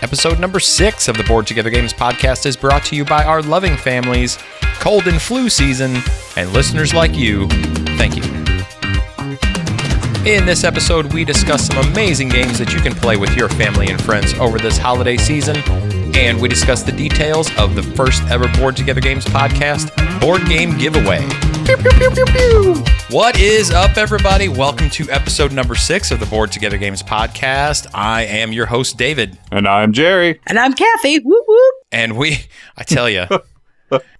Episode number 6 of the Board Together Games podcast is brought to you by our loving families, cold and flu season, and listeners like you. Thank you. In this episode, we discuss some amazing games that you can play with your family and friends over this holiday season, and we discuss the details of the first ever Board Together Games podcast board game giveaway. Pew, pew, pew, pew, pew. What is up, everybody? Welcome to episode number 6 of the Board Together Games podcast. I am your host, David. And I'm Jerry. And I'm Kathy. Whoop, whoop. And I tell you,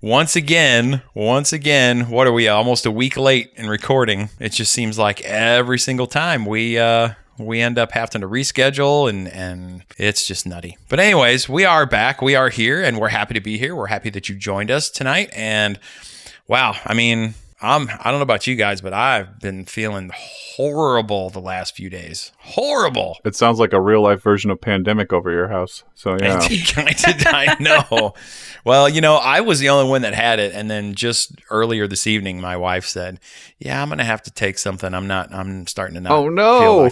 once again, what are we, almost a week late in recording? It just seems like every single time we end up having to reschedule, and it's just nutty. But anyways, we are back. We are here, and we're happy to be here. We're happy that you joined us tonight. And wow, I mean, I don't know about you guys, but I've been feeling horrible the last few days. Horrible. It sounds like a real life version of pandemic over your house. So yeah. I know. Well, you know, I was the only one that had it. And then just earlier this evening, my wife said, yeah, I'm going to have to take something. I'm starting to not Oh, no.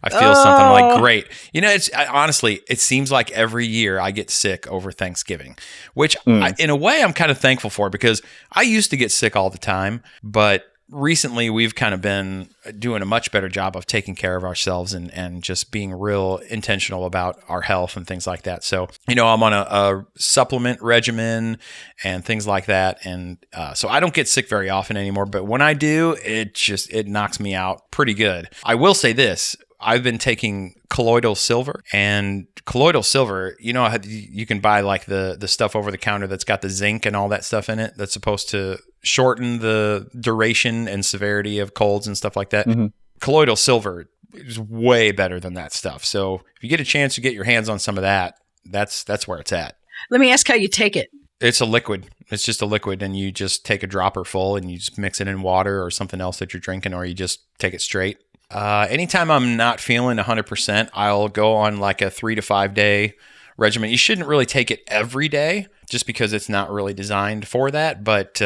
I feel something. I'm like, great. You know, honestly, it seems like every year I get sick over Thanksgiving, which in a way I'm kind of thankful for, because I used to get sick all the time, but recently we've kind of been doing a much better job of taking care of ourselves and just being real intentional about our health and things like that. So, you know, I'm on a supplement regimen and things like that. And so I don't get sick very often anymore, but when I do, it knocks me out pretty good. I will say this. I've been taking colloidal silver, and colloidal silver, you know, you can buy like the stuff over the counter that's got the zinc and all that stuff in it that's supposed to shorten the duration and severity of colds and stuff like that. Mm-hmm. Colloidal silver is way better than that stuff. So if you get a chance to get your hands on some of that, that's where it's at. Let me ask how you take it. It's a liquid. It's just a liquid, and you just take a dropper full and you just mix it in water or something else that you're drinking, or you just take it straight. Anytime I'm not feeling 100%, I'll go on like a 3 to 5 day regimen. You shouldn't really take it every day just because it's not really designed for that, but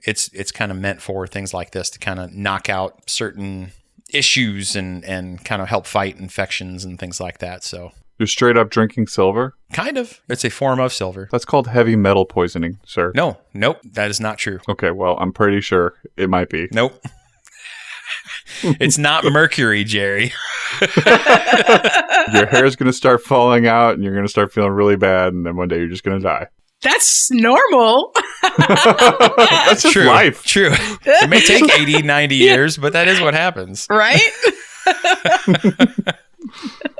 it's kind of meant for things like this to kind of knock out certain issues and kind of help fight infections and things like that. So you're straight up drinking silver? Kind of. It's a form of silver. That's called heavy metal poisoning, sir. Nope. That is not true. Okay, well, I'm pretty sure it might be. Nope. It's not mercury, Jerry. Your hair's going to start falling out, and you're going to start feeling really bad, and then one day you're just going to die. That's normal. That's just true, life. True. It may take 80, 90 years, but that is what happens. Right?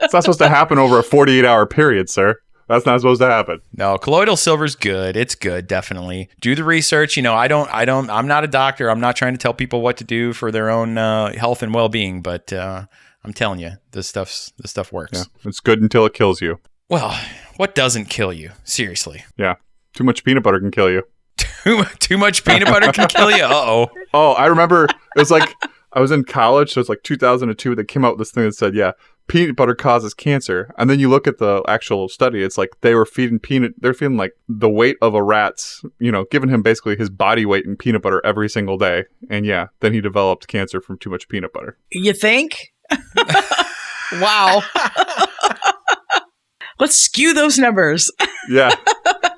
It's not supposed to happen over a 48-hour period, sir. That's not supposed to happen. No, colloidal silver's good. It's good, definitely. Do the research. You know, I'm not a doctor. I'm not trying to tell people what to do for their own health and well-being, but I'm telling you, this stuff works. Yeah, it's good until it kills you. Well, what doesn't kill you? Seriously. Yeah. Too much peanut butter can kill you. Too much peanut butter can kill you? Uh-oh. Oh, I remember it was like, I was in college, so it's like 2002, they came out with this thing that said, yeah, peanut butter causes cancer. And then you look at the actual study, it's like they're feeding like the weight of a rat's, you know, giving him basically his body weight in peanut butter every single day. And yeah, then he developed cancer from too much peanut butter. You think? Wow. Let's skew those numbers. Yeah.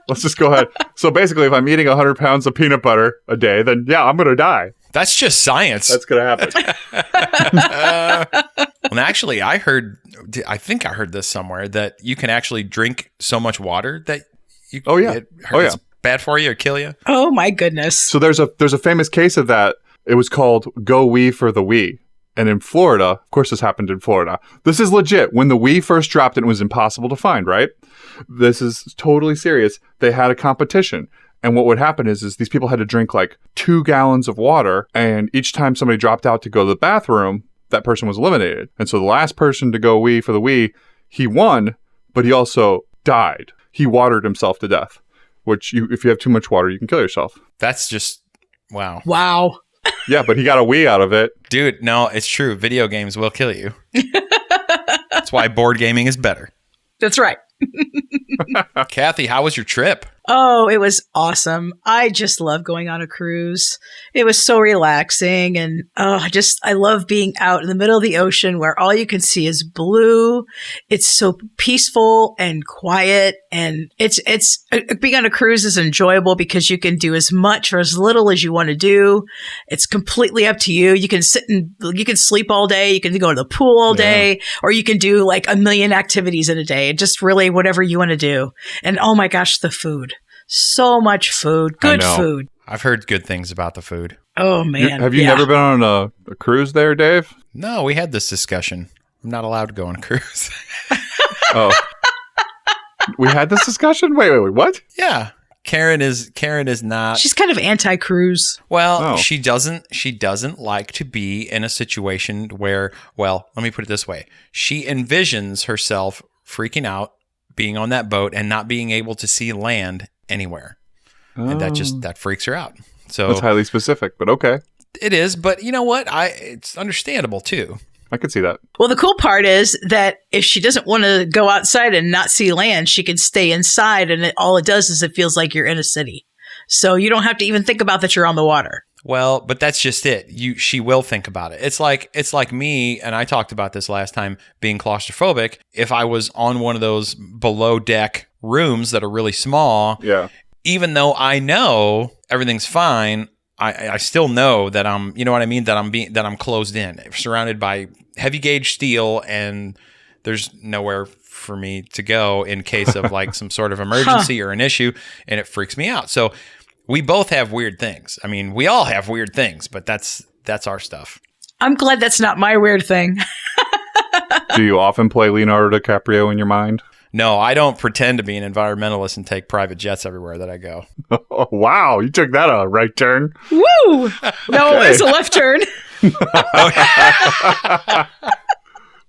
Let's just go ahead. So basically, if I'm eating 100 pounds of peanut butter a day, then yeah, I'm going to die. That's just science. That's going to happen. Well, actually, I think I heard this somewhere, that you can actually drink so much water that you it's bad for you or kill you. Oh my goodness. So there's a famous case of that. It was called Go Wee for the Wee. And in Florida, of course this happened in Florida. This is legit. When the Wii first dropped, it was impossible to find, right? This is totally serious. They had a competition. And what would happen is these people had to drink like 2 gallons of water. And each time somebody dropped out to go to the bathroom, that person was eliminated. And so the last person to go Wii for the Wii, he won, but he also died. He watered himself to death, which if you have too much water, you can kill yourself. That's just, wow. Wow. Yeah, but he got a Wii out of it. Dude, no, it's true. Video games will kill you. That's why board gaming is better. That's right. Kathy, how was your trip? Oh, it was awesome. I just love going on a cruise. It was so relaxing. And I love being out in the middle of the ocean where all you can see is blue. It's so peaceful and quiet. And being on a cruise is enjoyable because you can do as much or as little as you want to do. It's completely up to you. You can you can sleep all day. You can go to the pool all day, or you can do like a million activities in a day. Just really whatever you want to do. And oh my gosh, the food. So much food. Good food. I've heard good things about the food. Oh, man. Have you never been on a cruise there, Dave? No, we had this discussion. I'm not allowed to go on a cruise. Oh. We had this discussion? Wait, what? Yeah. Karen is not. She's kind of anti-cruise. Well, she doesn't like to be in a situation where, well, let me put it this way. She envisions herself freaking out, being on that boat and not being able to see land anywhere. And that freaks her out. So that's highly specific, but okay. It is, but you know what? It's understandable too. I could see that. Well, the cool part is that if she doesn't want to go outside and not see land, she can stay inside, and all it does is it feels like you're in a city. So you don't have to even think about that you're on the water. Well, but that's just it. She will think about it. It's like me, and I talked about this last time, being claustrophobic. If I was on one of those below deck rooms that are really small, even though I know everything's fine, I still know that I'm, you know what I mean, that I'm closed in, surrounded by heavy gauge steel, and there's nowhere for me to go in case of like some sort of emergency or an issue, and it freaks me out. So we both have weird things. I mean, we all have weird things, but that's our stuff. I'm glad that's not my weird thing. Do you often play Leonardo DiCaprio in your mind? No, I don't pretend to be an environmentalist and take private jets everywhere that I go. Oh, wow, you took that a right turn. Woo! No, it's a left turn.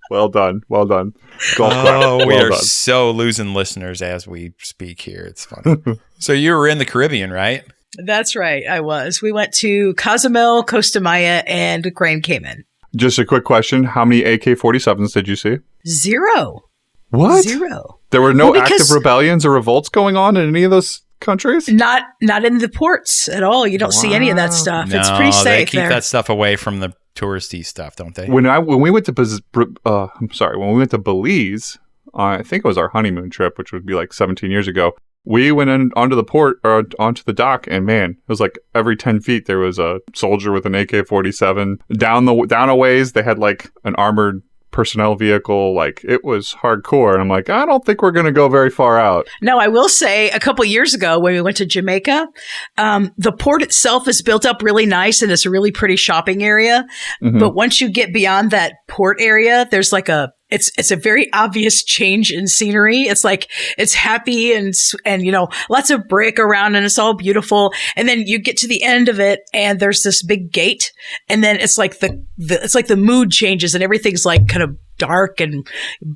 Well done. We are so losing listeners as we speak here. It's funny. So you were in the Caribbean, right? That's right. I was. We went to Cozumel, Costa Maya, and Grand Cayman. Just a quick question. How many AK-47s did you see? 0. What? 0. There were no active rebellions or revolts going on in any of those countries? Not in the ports at all. You don't see any of that stuff. No, it's pretty safe they keep there. that stuff away from the touristy stuff, don't they? When we went to Belize, I think it was our honeymoon trip, which would be like 17 years ago. We went in onto the port or onto the dock, and man, it was like every 10 feet there was a soldier with an AK-47. Down a ways, they had like an armored personnel vehicle. Like, it was hardcore, and I'm like, I don't think we're going to go very far out. No, I will say a couple years ago when we went to Jamaica, the port itself is built up really nice, and it's a really pretty shopping area. Mm-hmm. But once you get beyond that port area, there's like it's a very obvious change in scenery. It's like, it's happy and you know, lots of brick around, and it's all beautiful. And then you get to the end of it, and there's this big gate, and then it's like the mood changes, and everything's like kind of dark and,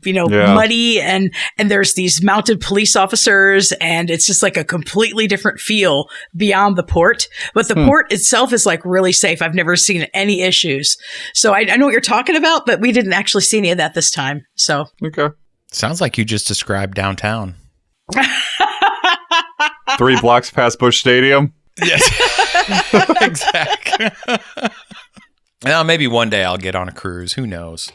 you know, muddy, and there's these mounted police officers, and it's just like a completely different feel beyond the port. But the port itself is like really safe. I've never seen any issues. So I know what you're talking about, but we didn't actually see any of that this time. So okay. Sounds like you just described downtown. 3 blocks past Busch Stadium. Yes. Exactly. Now, maybe one day I'll get on a cruise. Who knows?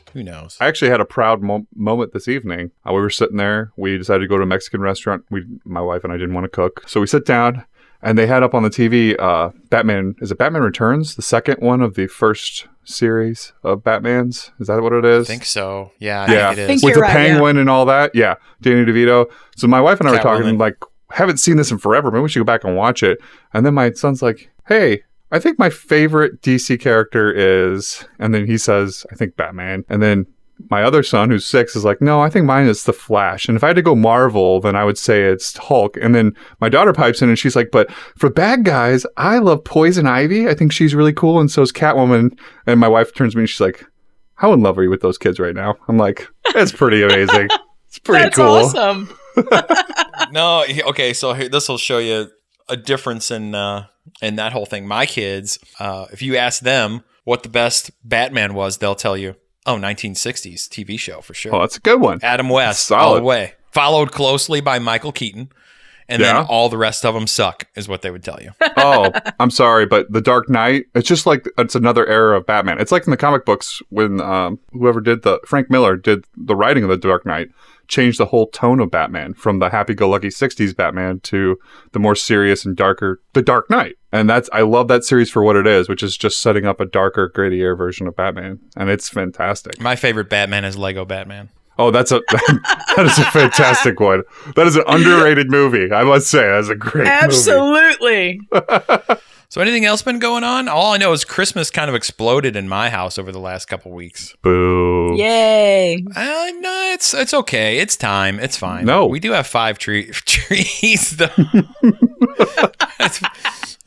I actually had a proud moment this evening. We were sitting there. We decided to go to a Mexican restaurant. My wife and I didn't want to cook. So we sit down, and they had up on the TV Batman. Is it Batman Returns? The second one of the first series of Batmans? Is that what it is? I think so. Yeah, I think it is. With the Penguin and all that. Yeah, Danny DeVito. So my wife and I were talking, and like, haven't seen this in forever. Maybe we should go back and watch it. And then my son's like, hey, I think my favorite DC character is, and then he says, I think Batman. And then my other son, who's 6, is like, no, I think mine is The Flash. And if I had to go Marvel, then I would say it's Hulk. And then my daughter pipes in, and she's like, but for bad guys, I love Poison Ivy. I think she's really cool. And so is Catwoman. And my wife turns to me, and she's like, how in love are you with those kids right now? I'm like, that's pretty amazing. It's pretty cool. That's awesome. No, okay, so this will show you a difference in that whole thing. My kids, if you ask them what the best Batman was, they'll tell you, 1960s TV show for sure. Oh, that's a good one. Adam West, solid. all the way. Followed closely by Michael Keaton. And then all the rest of them suck, is what they would tell you. Oh, I'm sorry, but The Dark Knight, it's just like, it's another era of Batman. It's like in the comic books when Frank Miller did the writing of The Dark Knight, changed the whole tone of Batman from the happy-go-lucky 60s Batman to the more serious and darker The Dark Knight. And I love that series for what it is, which is just setting up a darker, grittier version of Batman. And it's fantastic. My favorite Batman is Lego Batman. Oh, that is a fantastic one. That is an underrated movie. I must say, that's a great movie. Absolutely. So anything else been going on? All I know is Christmas kind of exploded in my house over the last couple weeks. Boo. Yay. No, it's okay. It's time. It's fine. No. We do have 5 trees, though.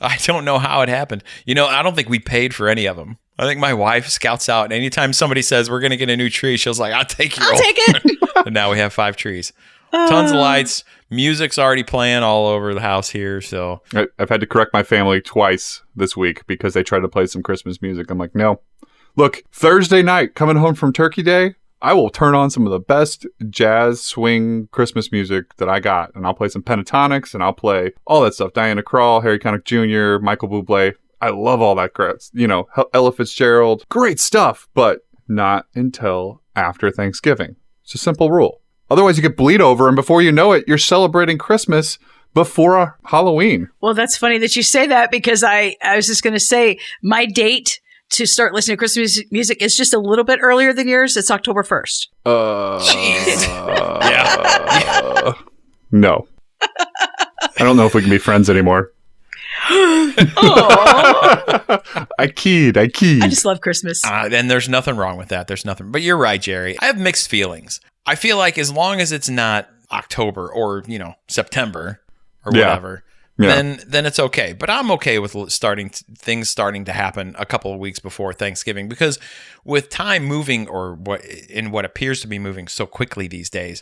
I don't know how it happened. I don't think we paid for any of them. I think my wife scouts out, and anytime somebody says we're going to get a new tree, she's like, I'll take it. And now we have 5 trees. Tons of lights. Music's already playing all over the house here. So I've had to correct my family twice this week because they tried to play some Christmas music. I'm like, no. Look, Thursday night, coming home from Turkey Day, I will turn on some of the best jazz, swing, Christmas music that I got. And I'll play some pentatonics, and I'll play all that stuff. Diana Krall, Harry Connick Jr., Michael Bublé. I love all that crap. Ella Fitzgerald. Great stuff, but not until after Thanksgiving. It's a simple rule. Otherwise, you get bleed over, and before you know it, you're celebrating Christmas before Halloween. Well, that's funny that you say that, because I was just going to say my date to start listening to Christmas music is just a little bit earlier than yours. It's October 1st. Jeez. Yeah. No. I don't know if we can be friends anymore. I keyed. I just love Christmas. And there's nothing wrong with that. But you're right, Jerry. I have mixed feelings. I feel like as long as it's not October or, September or whatever, then it's okay. But I'm okay with things starting to happen a couple of weeks before Thanksgiving, because with time moving, or what appears to be moving so quickly these days,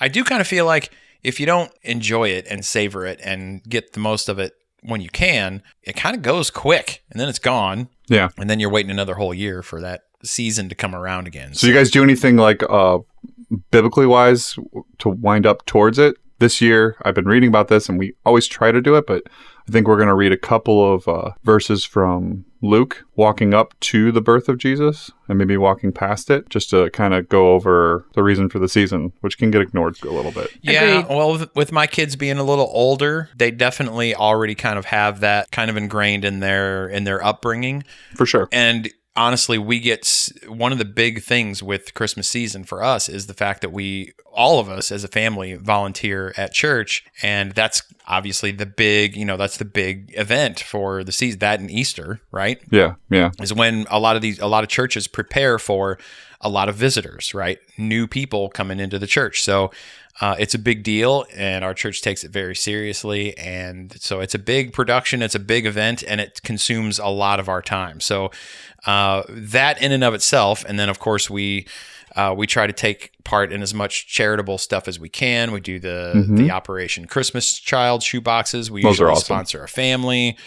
I do kind of feel like if you don't enjoy it and savor it and get the most of it when you can, it kind of goes quick and then it's gone. Yeah. And then you're waiting another whole year for that season to come around again. So you guys do anything like biblically wise to wind up towards it? This year, I've been reading about this, and we always try to do it, but I think we're going to read a couple of verses from Luke walking up to the birth of Jesus and maybe walking past it, just to kind of go over the reason for the season, which can get ignored a little bit. Yeah, Agreed. well, with my kids being a little older, they definitely already kind of have that kind of ingrained in their upbringing. For sure. And honestly, we get one of the big things with Christmas season for us is the fact that all of us as a family volunteer at church. And that's obviously the big event for the season, that and Easter, right? Yeah. Yeah. Is when a lot of churches prepare for a lot of visitors, right? New people coming into the church. So it's a big deal, and our church takes it very seriously. And so it's a big production, it's a big event, and it consumes a lot of our time. So that in and of itself, and then of course we try to take part in as much charitable stuff as we can. We do the Operation Christmas Child shoe boxes. We usually awesome. sponsor a family.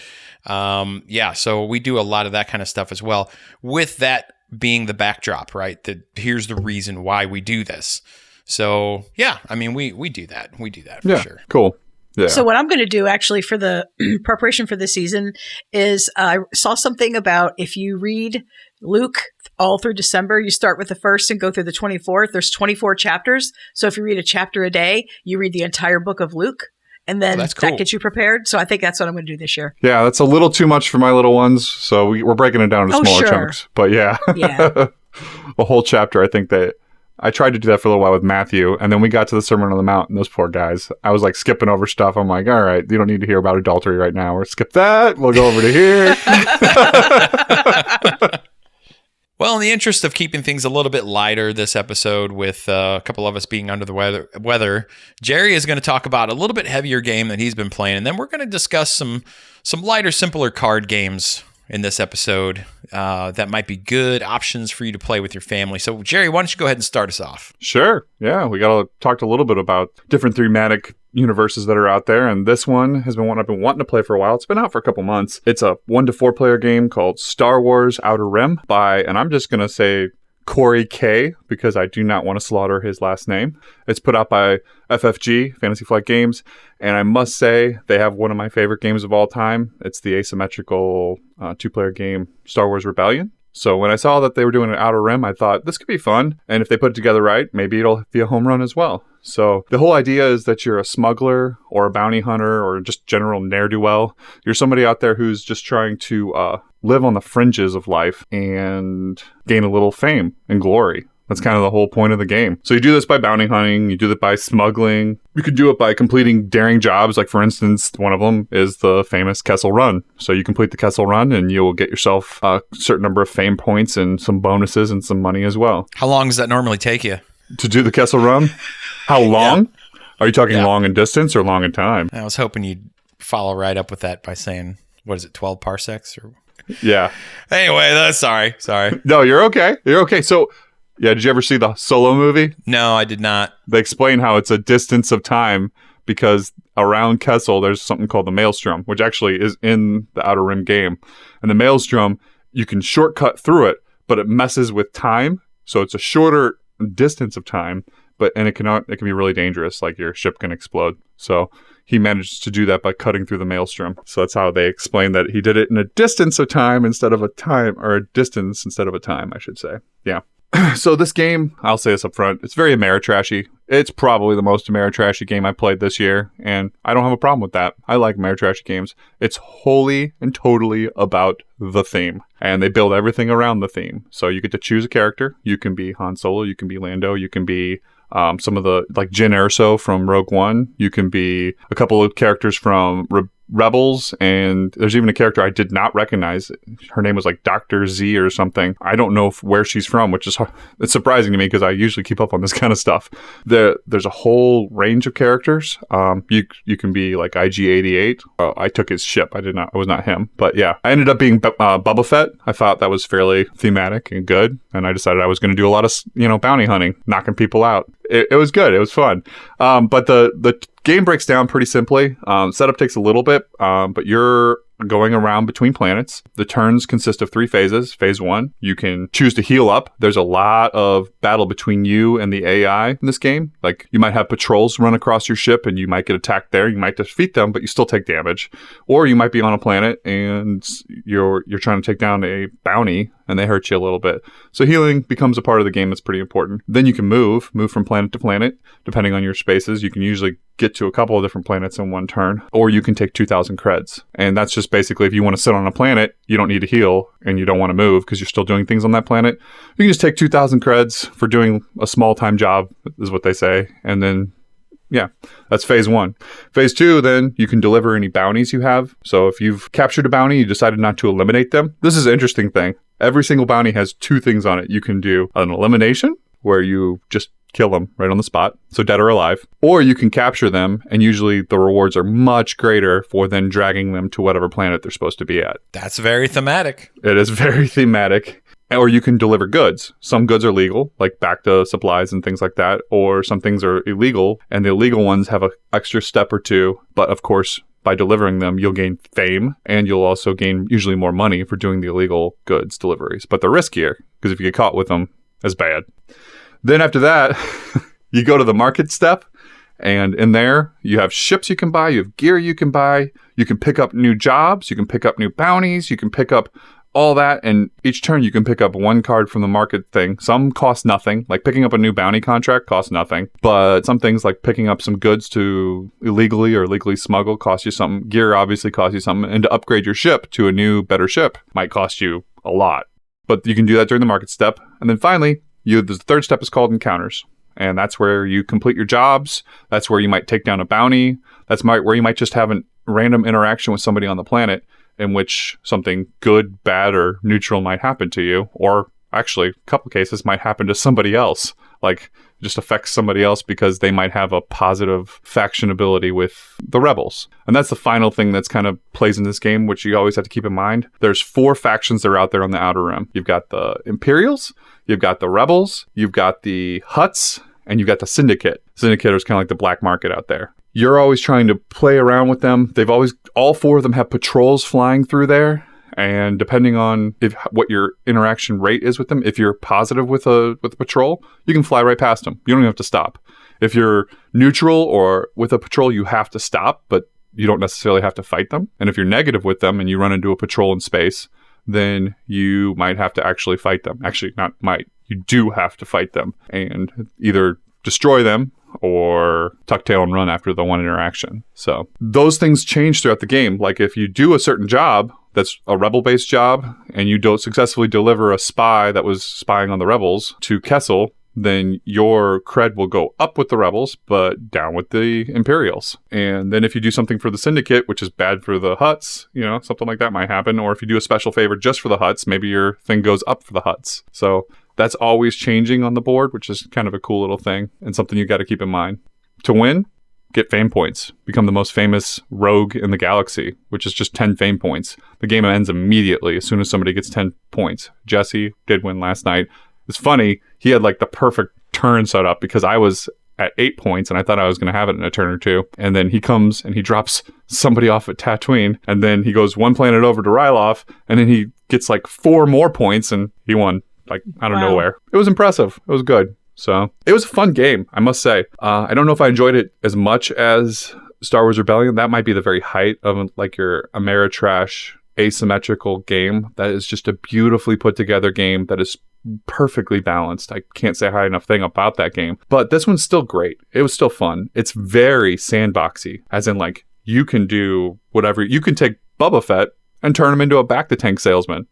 So we do a lot of that kind of stuff as well. With that being the backdrop, right? Here's the reason why we do this. So yeah, I mean, we do that. We do that for sure. Cool. Yeah. So what I'm going to do actually for the preparation for the season is I saw something about if you read Luke all through December, you start with the 1st and go through the 24th. There's 24 chapters. So if you read a chapter a day, you read the entire book of Luke. And then that's cool. That gets you prepared. So I think that's what I'm going to do this year. Yeah, that's a little too much for my little ones. So we're breaking it down into smaller chunks. But yeah. A whole chapter, I think that I tried to do that for a little while with Matthew. And then we got to the Sermon on the Mount, and those poor guys, I was like skipping over stuff. I'm like, all right, you don't need to hear about adultery right now. We'll skip that. We'll go over to here. Well, in the interest of keeping things a little bit lighter this episode, with a couple of us being under the weather, Jerry is going to talk about a little bit heavier game that he's been playing, and then we're going to discuss some lighter, simpler card games in this episode that might be good options for you to play with your family. So, Jerry, why don't you go ahead and start us off? Sure. Yeah, we got to talk a little bit about different thematic universes that are out there, and this one has been one I've been wanting to play for a while. It's been out for a couple months. It's a 1 to 4 player game called Star Wars Outer Rim by, and I'm just going to say, Corey K, because I do not want to slaughter his last name. It's put out by FFG, Fantasy Flight Games, and I must say they have one of my favorite games of all time. It's the asymmetrical two-player game Star Wars Rebellion. So when I saw that they were doing an Outer Rim, I thought this could be fun. And if they put it together right, maybe it'll be a home run as well. So the whole idea is that you're a smuggler or a bounty hunter or just general ne'er-do-well. You're somebody out there who's just trying to live on the fringes of life and gain a little fame and glory. That's kind of the whole point of the game. So you do this by bounty hunting, you do it by smuggling, you could do it by completing daring jobs. Like, for instance, one of them is the famous Kessel Run. So you complete the Kessel Run and you'll get yourself a certain number of fame points and some bonuses and some money as well. How long does that normally take you? To do the Kessel Run? How long? Yeah. Are you talking long in distance or long in time? I was hoping you'd follow right up with that by saying, what is it, 12 parsecs? Or... Yeah. Anyway, sorry. No, you're okay. You're okay. So... yeah, did you ever see the Solo movie? No, I did not. They explain how it's a distance of time because around Kessel, there's something called the Maelstrom, which actually is in the Outer Rim game. And the Maelstrom, you can shortcut through it, but it messes with time. So it's a shorter distance of time, and it can be really dangerous, like your ship can explode. So he managed to do that by cutting through the Maelstrom. So that's how they explain that he did it in a distance of time instead of a time, or a distance instead of a time, I should say. Yeah. So this game, I'll say this up front, it's very Ameritrashy. It's probably the most Ameritrashy game I played this year, and I don't have a problem with that. I like Ameritrashy games. It's wholly and totally about the theme, and they build everything around the theme. So you get to choose a character. You can be Han Solo, you can be Lando, you can be some of the, like Jyn Erso from Rogue One. You can be a couple of characters from Rebels, and there's even a character I did not recognize. Her name was like Dr. Z or something. I don't know where she's from, which is it's surprising to me because I usually keep up on this kind of stuff. There's a whole range of characters. You can be like IG-88. I took his ship. I was not him, but yeah, I ended up being Boba Fett. I thought that was fairly thematic and good, and I decided I was going to do a lot of bounty hunting, knocking people out. It was good. It was fun. But the game breaks down pretty simply. Setup takes a little bit, but you're going around between planets. The turns consist of 3 phases. Phase 1, you can choose to heal up. There's a lot of battle between you and the AI in this game. Like, you might have patrols run across your ship and you might get attacked there. You might defeat them, but you still take damage. Or you might be on a planet and you're trying to take down a bounty and they hurt you a little bit. So healing becomes a part of the game that's pretty important. Then you can move from planet to planet. Depending on your spaces, you can usually get to a couple of different planets in one turn, or you can take 2,000 creds. And that's just basically if you want to sit on a planet, you don't need to heal and you don't want to move because you're still doing things on that planet. You can just take 2,000 creds for doing a small time job, is what they say. And then, yeah, that's phase 1. Phase 2, then you can deliver any bounties you have. So if you've captured a bounty, you decided not to eliminate them. This is an interesting thing. Every single bounty has 2 things on it. You can do an elimination where you just kill them right on the spot, so dead or alive, or you can capture them, and usually the rewards are much greater for then dragging them to whatever planet they're supposed to be at. That's very thematic. It is very thematic. Or you can deliver goods. Some goods are legal, like back to supplies and things like that, or some things are illegal, and the illegal ones have an extra step or 2, but of course, by delivering them, you'll gain fame, and you'll also gain usually more money for doing the illegal goods deliveries. But they're riskier, because if you get caught with them, it's bad. Then after that, you go to the market step, and in there, you have ships you can buy, you have gear you can buy, you can pick up new jobs, you can pick up new bounties, you can pick up all that, and each turn you can pick up 1 card from the market thing. Some cost nothing, like picking up a new bounty contract costs nothing, but some things like picking up some goods to illegally or legally smuggle cost you something. Gear obviously costs you something, and to upgrade your ship to a new, better ship might cost you a lot. But you can do that during the market step, and then finally, the 3rd step is called encounters. And that's where you complete your jobs. That's where you might take down a bounty. That's where you might just have a random interaction with somebody on the planet in which something good, bad, or neutral might happen to you. Or actually, a couple cases might happen to somebody else. Like, just affects somebody else because they might have a positive faction ability with the rebels. And that's the final thing that's kind of plays in this game, which you always have to keep in mind. There's 4 factions that are out there on the Outer Rim. You've got the Imperials, you've got the Rebels, you've got the Hutts, and you've got the Syndicate. Syndicate is kind of like the black market out there. You're always trying to play around with them. All 4 of them have patrols flying through there. And depending on what your interaction rate is with them, if you're positive with a patrol, you can fly right past them. You don't even have to stop. If you're neutral or with a patrol, you have to stop, but you don't necessarily have to fight them. And if you're negative with them and you run into a patrol in space, then you might have to actually fight them. Actually, not might. You do have to fight them and either destroy them or tuck tail and run after the one interaction. So those things change throughout the game. Like if you do a certain job that's a rebel-based job and you don't successfully deliver a spy that was spying on the rebels to Kessel, then your cred will go up with the rebels, but down with the Imperials. And then if you do something for the Syndicate, which is bad for the Hutts, something like that might happen. Or if you do a special favor just for the Hutts, maybe your thing goes up for the Hutts. So that's always changing on the board, which is kind of a cool little thing and something you got to keep in mind. To win, get fame points. Become the most famous rogue in the galaxy, which is just 10 fame points. The game ends immediately as soon as somebody gets 10 points. Jesse did win last night. It's funny, he had like the perfect turn set up because I was at 8 points and I thought I was going to have it in a turn or two. And then he comes and he drops somebody off at Tatooine. And then he goes one planet over to Ryloth. And then he gets like 4 more points and he won. Like out of nowhere. It was impressive. It was good. So it was a fun game, I must say. I don't know if I enjoyed it as much as Star Wars Rebellion. That might be the very height of like your Ameritrash asymmetrical game. That is just a beautifully put together game that is perfectly balanced. I can't say a high enough thing about that game. But this one's still great. It was still fun. It's very sandboxy, as in like you can do whatever. You can take Boba Fett and turn him into a back-to-tank salesman,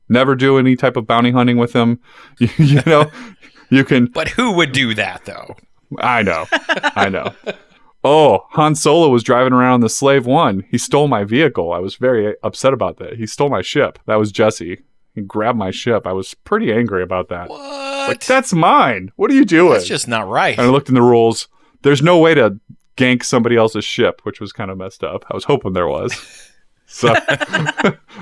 Never do any type of bounty hunting with him, You can... But who would do that, though? I know. Oh, Han Solo was driving around the Slave One. He stole my vehicle. I was very upset about that. He stole my ship. That was Jesse. He grabbed my ship. I was pretty angry about that. What? Like, that's mine. What are you doing? That's just not right. And I looked in the rules. There's no way to gank somebody else's ship, which was kind of messed up. I was hoping there was. So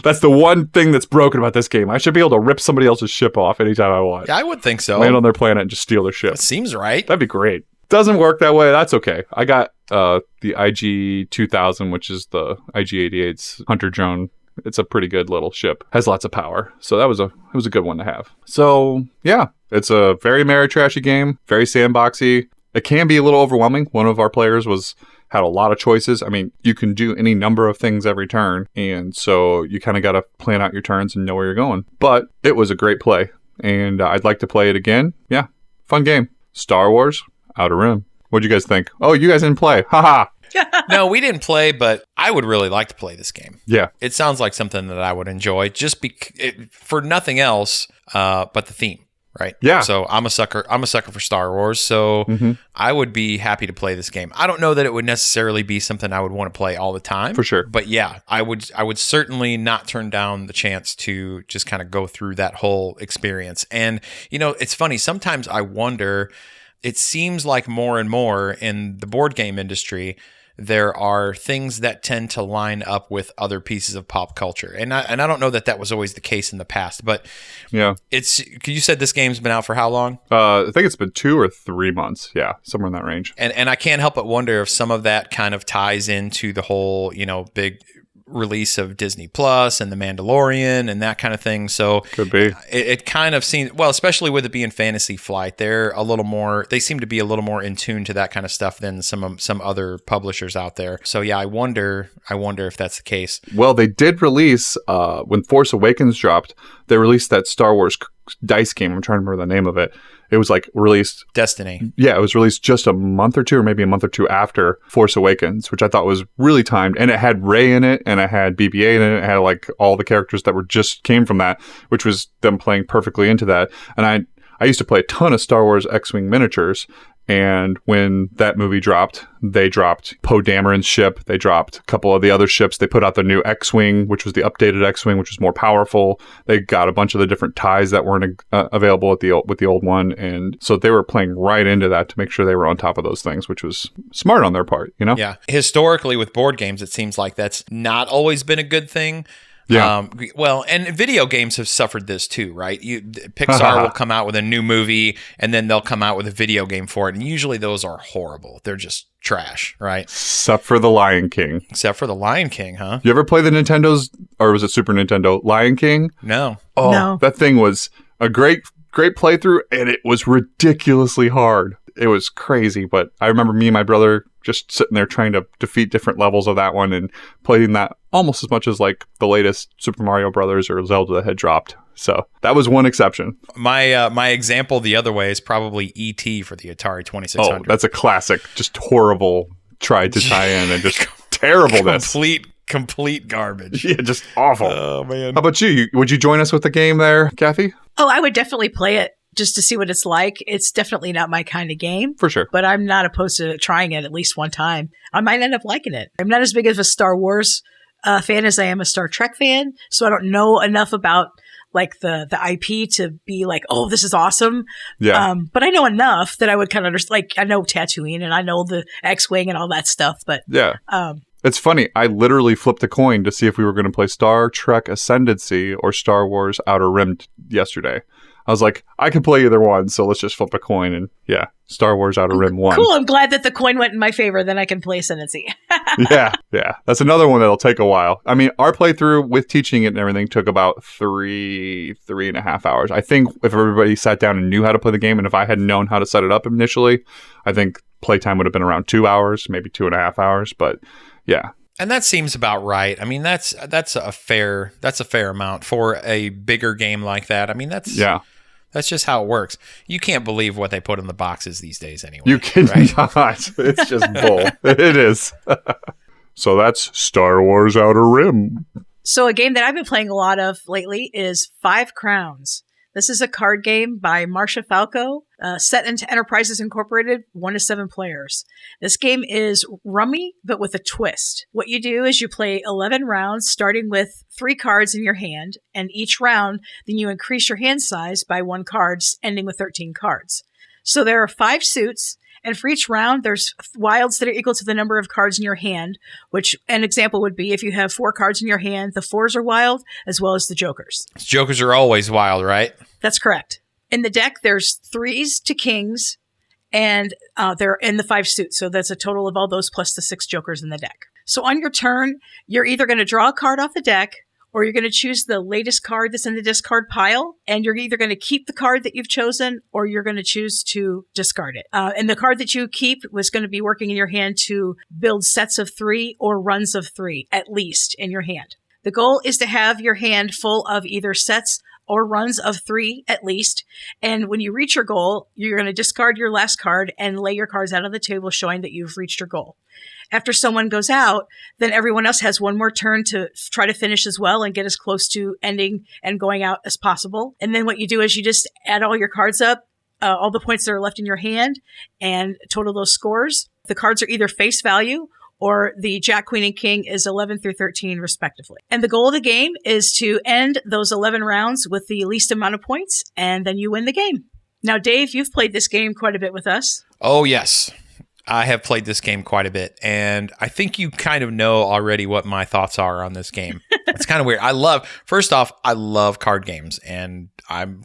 that's the one thing that's broken about this game. I should be able to rip somebody else's ship off anytime I want. Yeah, I would think so. Land on their planet and just steal their ship. That seems right. That'd be great. Doesn't work that way. That's okay. I got the IG 2000, which is the IG 88's hunter drone. It's a pretty good little ship. Has lots of power. So it was a good one to have. So yeah, it's a very Ameritrashy game. Very sandboxy. It can be a little overwhelming. One of our players had a lot of choices. I mean, you can do any number of things every turn. And so you kind of got to plan out your turns and know where you're going. But it was a great play. And I'd like to play it again. Yeah, fun game. Star Wars, Outer Rim. What'd you guys think? Oh, you guys didn't play. Haha. No, we didn't play, but I would really like to play this game. Yeah. It sounds like something that I would enjoy for nothing else but the theme. Right. Yeah. So I'm a sucker for Star Wars. So I would be happy to play this game. I don't know that it would necessarily be something I would want to play all the time. For sure. But yeah, I would certainly not turn down the chance to just kind of go through that whole experience. And, it's funny. Sometimes I wonder, it seems like more and more in the board game industry, there are things that tend to line up with other pieces of pop culture. And I don't know that was always the case in the past, but yeah, you said this game's been out for how long? I think it's been 2 or 3 months. Yeah, somewhere in that range. And I can't help but wonder if some of that kind of ties into the whole, big release of Disney Plus and The Mandalorian and that kind of thing. So could be. It kind of seems, well, especially with it being Fantasy Flight, they seem to be a little more in tune to that kind of stuff than some other publishers out there. So yeah, I wonder if that's the case. Well, they did release when Force Awakens dropped, they released that Star Wars dice game. I'm trying to remember the name of it. It was like released Destiny. Yeah, it was released just a month or two, or maybe a month or two after Force Awakens, which I thought was really timed. And it had Rey in it, and it had BB-8 in it. It had like all the characters that came from that, which was them playing perfectly into that. And I used to play a ton of Star Wars X-Wing miniatures. And when that movie dropped, they dropped Poe Dameron's ship. They dropped a couple of the other ships. They put out the new X-Wing, which was the updated X-Wing, which was more powerful. They got a bunch of the different ties that weren't available with the old one. And so they were playing right into that to make sure they were on top of those things, which was smart on their part, Yeah. Historically, with board games, it seems like that's not always been a good thing. Yeah. Well, and video games have suffered this too, right? Pixar will come out with a new movie, and then they'll come out with a video game for it, and usually those are horrible. They're just trash, right? Except for The Lion King. Except for The Lion King, huh? You ever play the Nintendo's, or was it Super Nintendo, Lion King? No. Oh, No. That thing was a great playthrough, and it was ridiculously hard. It was crazy, but I remember me and my brother just sitting there trying to defeat different levels of that one and playing that almost as much as like the latest Super Mario Brothers or Zelda that had dropped. So that was one exception. My example the other way is probably E.T. for the Atari 2600. Oh, that's a classic. Just horrible tried to tie in and just terribleness. Complete garbage. Yeah, just awful. Oh, man. How about you? Would you join us with the game there, Kathy? Oh, I would definitely play it just to see what it's like. It's definitely not my kind of game. For sure. But I'm not opposed to trying it at least one time. I might end up liking it. I'm not as big of a Star Wars fan as I am a Star Trek fan, so I don't know enough about like the IP to be like, oh, this is awesome. Yeah. But I know enough that I would kind of understand. Like, I know Tatooine and I know the X-Wing and all that stuff. But yeah. It's funny. I literally flipped a coin to see if we were going to play Star Trek Ascendancy or Star Wars Outer Rim yesterday. I was like, I could play either one, so let's just flip a coin. And yeah, Star Wars Outer Rim won. Cool. I'm glad that the coin went in my favor. Then I can play Ascendancy. Yeah. That's another one that'll take a while. I mean, our playthrough with teaching it and everything took about 3.5 hours. I think if everybody sat down and knew how to play the game, and if I had known how to set it up initially, I think playtime would have been around 2 hours, maybe 2.5 hours. But yeah. And that seems about right. I mean, that's a fair amount for a bigger game like that. I mean, that's just how it works. You can't believe what they put in the boxes these days anyway. You cannot. Right? It's just bull. It is. So that's Star Wars Outer Rim. So a game that I've been playing a lot of lately is Five Crowns. This is a card game by Marcia Falco, set into Enterprises Incorporated, 1 to 7 players. This game is rummy, but with a twist. What you do is you play 11 rounds, starting with 3 cards in your hand, and each round, then you increase your hand size by 1 card, ending with 13 cards. So there are 5 suits, and for each round, there's wilds that are equal to the number of cards in your hand, which an example would be if you have 4 cards in your hand, the 4s are wild, as well as the jokers. Jokers are always wild, right? That's correct. In the deck, there's 3s to kings, and they're in the 5 suits. So that's a total of all those plus the 6 jokers in the deck. So on your turn, you're either going to draw a card off the deck, or you're going to choose the latest card that's in the discard pile, and you're either going to keep the card that you've chosen, or you're going to choose to discard it. And the card that you keep was going to be working in your hand to build sets of 3 or runs of 3, at least, in your hand. The goal is to have your hand full of either sets or runs of 3 at least. And when you reach your goal, you're going to discard your last card and lay your cards out on the table, showing that you've reached your goal. After someone goes out, then everyone else has one more turn to try to finish as well and get as close to ending and going out as possible. And then what you do is you just add all your cards up, all the points that are left in your hand, and total those scores. The cards are either face value, or the Jack, Queen, and King is 11 through 13, respectively. And the goal of the game is to end those 11 rounds with the least amount of points, and then you win the game. Now, Dave, you've played this game quite a bit with us. Oh, yes. I have played this game quite a bit, and I think you kind of know already what my thoughts are on this game. It's kind of weird. I love card games, and